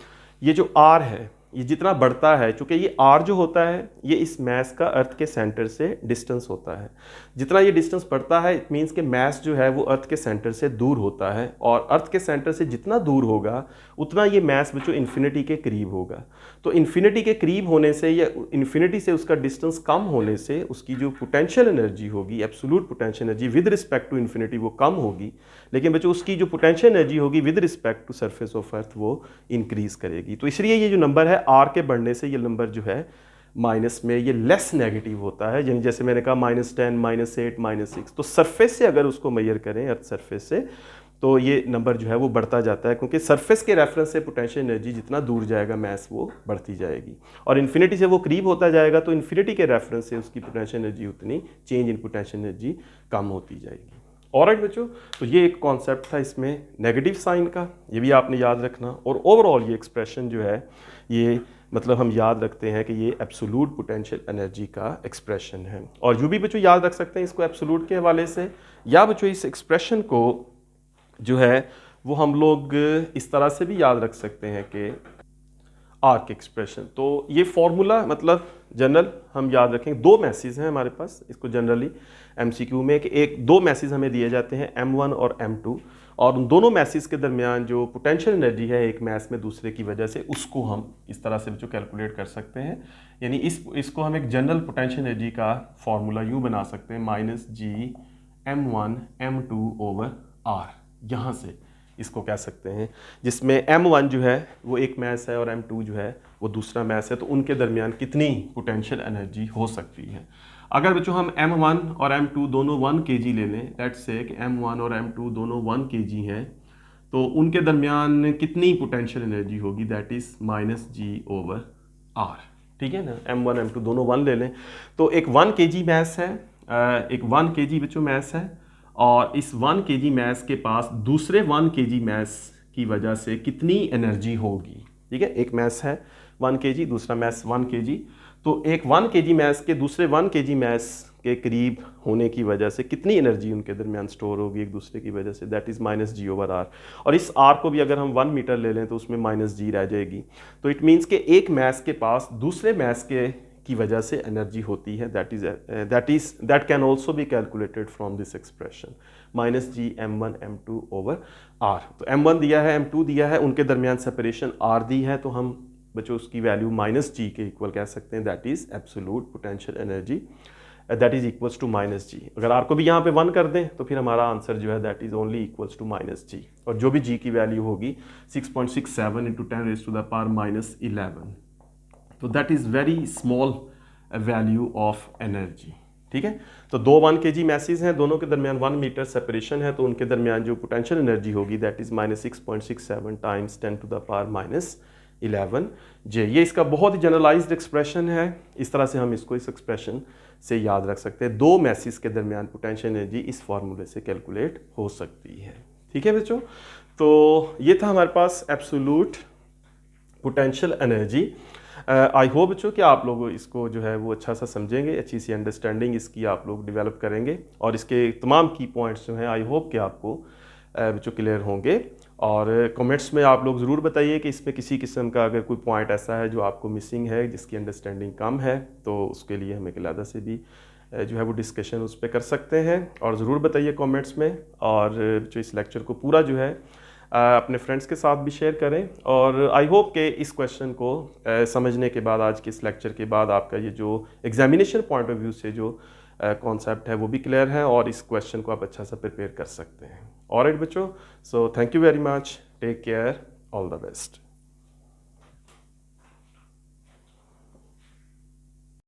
ये जो R है ये जितना बढ़ता है, चूंकि ये आर जो होता है ये इस मैस का अर्थ के सेंटर से डिस्टेंस होता है, जितना ये डिस्टेंस बढ़ता है इट मीन्स कि मैस जो है वो अर्थ के सेंटर से दूर होता है, और अर्थ के सेंटर से जितना दूर होगा उतना ये मैस बच्चों इन्फिनिटी के करीब होगा। तो इन्फिनिटी के करीब होने से या इन्फिनिटी से उसका डिस्टेंस कम होने से उसकी जो पोटेंशियल एनर्जी होगी, absolute potential energy with respect to infinity वो कम होगी, लेकिन बच्चों उसकी जो पोटेंशियल एनर्जी होगी with respect to surface of earth वो इंक्रीज करेगी। तो इसलिए ये जो नंबर है आर के बढ़ने से ये नंबर जो है माइनस में ये लेस नेगेटिव होता है, यानी जैसे मैंने कहा -10, -8, -6, तो सरफेस से अगर उसको मेजर करें अर्थ सरफेस से तो ये नंबर जो है वो बढ़ता जाता है, क्योंकि सरफेस के रेफरेंस से पोटेंशियल एनर्जी जितना दूर जाएगा मैस वो बढ़ती जाएगी, और इन्फिनिटी से वो करीब होता जाएगा तो इन्फिनिटी के रेफरेंस से उसकी पोटेंशियल एनर्जी उतनी चेंज इन पोटेंशियल एनर्जी कम होती जाएगी। ऑलराइट बच्चों, तो ये एक कॉन्सेप्ट था इसमें नेगेटिव साइन का, ये भी आपने याद रखना। और ओवरऑल ये एक्सप्रेशन जो है ये मतलब हम याद रखते हैं कि ये एब्सोल्यूट पोटेंशियल एनर्जी का एक्सप्रेशन है, और जो भी बच्चों याद रख सकते हैं इसको एब्सोल्यूट के हवाले से, या बच्चों इस एक्सप्रेशन को जो है वो हम लोग इस तरह से भी याद रख सकते हैं कि आर्क एक्सप्रेशन। तो ये फॉर्मूला मतलब जनरल हम याद रखेंगे, दो मैसेज हैं हमारे पास, इसको जनरली एमसीक्यू में एक दो मैसेज हमें दिए जाते हैं M1 और M2, और उन दोनों मैसेज के दरमियान जो पोटेंशियल एनर्जी है एक मैस में दूसरे की वजह से उसको हम इस तरह से जो कैलकुलेट कर सकते हैं, यानी इसको हम एक जनरल पोटेंशियल एनर्जी का फॉर्मूला यूँ बना सकते हैं -G M1 M2/R, यहाँ से इसको कह सकते हैं, जिसमें M1 जो है वो एक मैस है और M2 जो है वो दूसरा मैस है, तो उनके दरमियान कितनी पोटेंशियल एनर्जी हो सकती है। अगर बच्चों हम M1 और M2 दोनों 1 kg ले लें, लेट्स से कि M1 और M2 दोनों 1 kg हैं, तो उनके दरमियान कितनी पोटेंशियल एनर्जी होगी, दैट इज़ -G/R, ठीक है ना। M1 M2 दोनों 1 ले लें, तो एक 1 kg मैस है, एक 1 kg बच्चों मैस है, और इस 1 kg मैस के पास दूसरे 1 kg मैस की वजह से कितनी एनर्जी होगी, ठीक है। एक मैस है 1 kg, दूसरा मैस 1 kg, तो एक 1 kg मैस के दूसरे 1 kg मैस के करीब होने की वजह से कितनी एनर्जी उनके दरमियान स्टोर होगी एक दूसरे की वजह से, दैट इज़ -G/R। और इस R को भी अगर हम 1 मीटर ले लें तो उसमें -G रह जाएगी, तो इट मीन्स कि एक मैस के पास दूसरे मैस के की वजह से एनर्जी होती है, that can also be calculated from this expression -G M1 M2/R। तो M1 दिया है, M2 दिया है, उनके दरमियान सेपरेशन R दी है, तो हम बच्चों उसकी वैल्यू -G के इक्वल कह सकते हैं, that is absolute potential energy, that is equals to -G। अगर R को भी यहाँ पे 1 कर दें तो फिर हमारा आंसर जो है that is only equals to -G, और जो भी G की वैल्यू होगी 6.67 × 10⁻⁻11, तो that is very small value of energy, ठीक है। तो दो 1 kg मैसेज हैं, दोनों के दरमियान 1 मीटर सेपरेशन है, तो उनके दरमियान जो पोटेंशियल एनर्जी होगी दैट इज़ -6.67 × 10⁻⁻11 J। ये इसका बहुत ही जनरलाइज्ड एक्सप्रेशन है, इस तरह से हम इसको इस एक्सप्रेशन से याद रख सकते हैं। दो मैसेज के दरमियान पोटेंशियल एनर्जी इस फार्मूले से कैलकुलेट हो सकती है, ठीक है बच्चों। तो ये था हमारे पास absolute potential energy. I hope बच्चों कि आप लोग इसको जो है वो अच्छा सा समझेंगे, अच्छी सी अंडरस्टैंडिंग इसकी आप लोग डेवलप करेंगे, और इसके तमाम की पॉइंट्स जो हैं आई होप कि आपको बच्चों क्लियर होंगे। और कमेंट्स में आप लोग ज़रूर बताइए कि इसमें किसी किस्म का अगर कोई पॉइंट ऐसा है जो आपको मिसिंग है, जिसकी अंडरस्टैंडिंग कम है, तो उसके लिए हम एक अलग से भी जो है वो डिस्कशन उस पर कर सकते हैं, और ज़रूर बताइए कमेंट्स में। और जो इस लेक्चर को पूरा जो है अपने फ्रेंड्स के साथ भी शेयर करें, और आई होप कि इस क्वेश्चन को समझने के बाद, आज के इस लेक्चर के बाद, आपका ये जो एग्जामिनेशन पॉइंट ऑफ व्यू से जो कॉन्सेप्ट है वो भी क्लियर है, और इस क्वेश्चन को आप अच्छा सा प्रिपेयर कर सकते हैं। ऑलराइट बच्चों, so thank you very much, take care, all the best.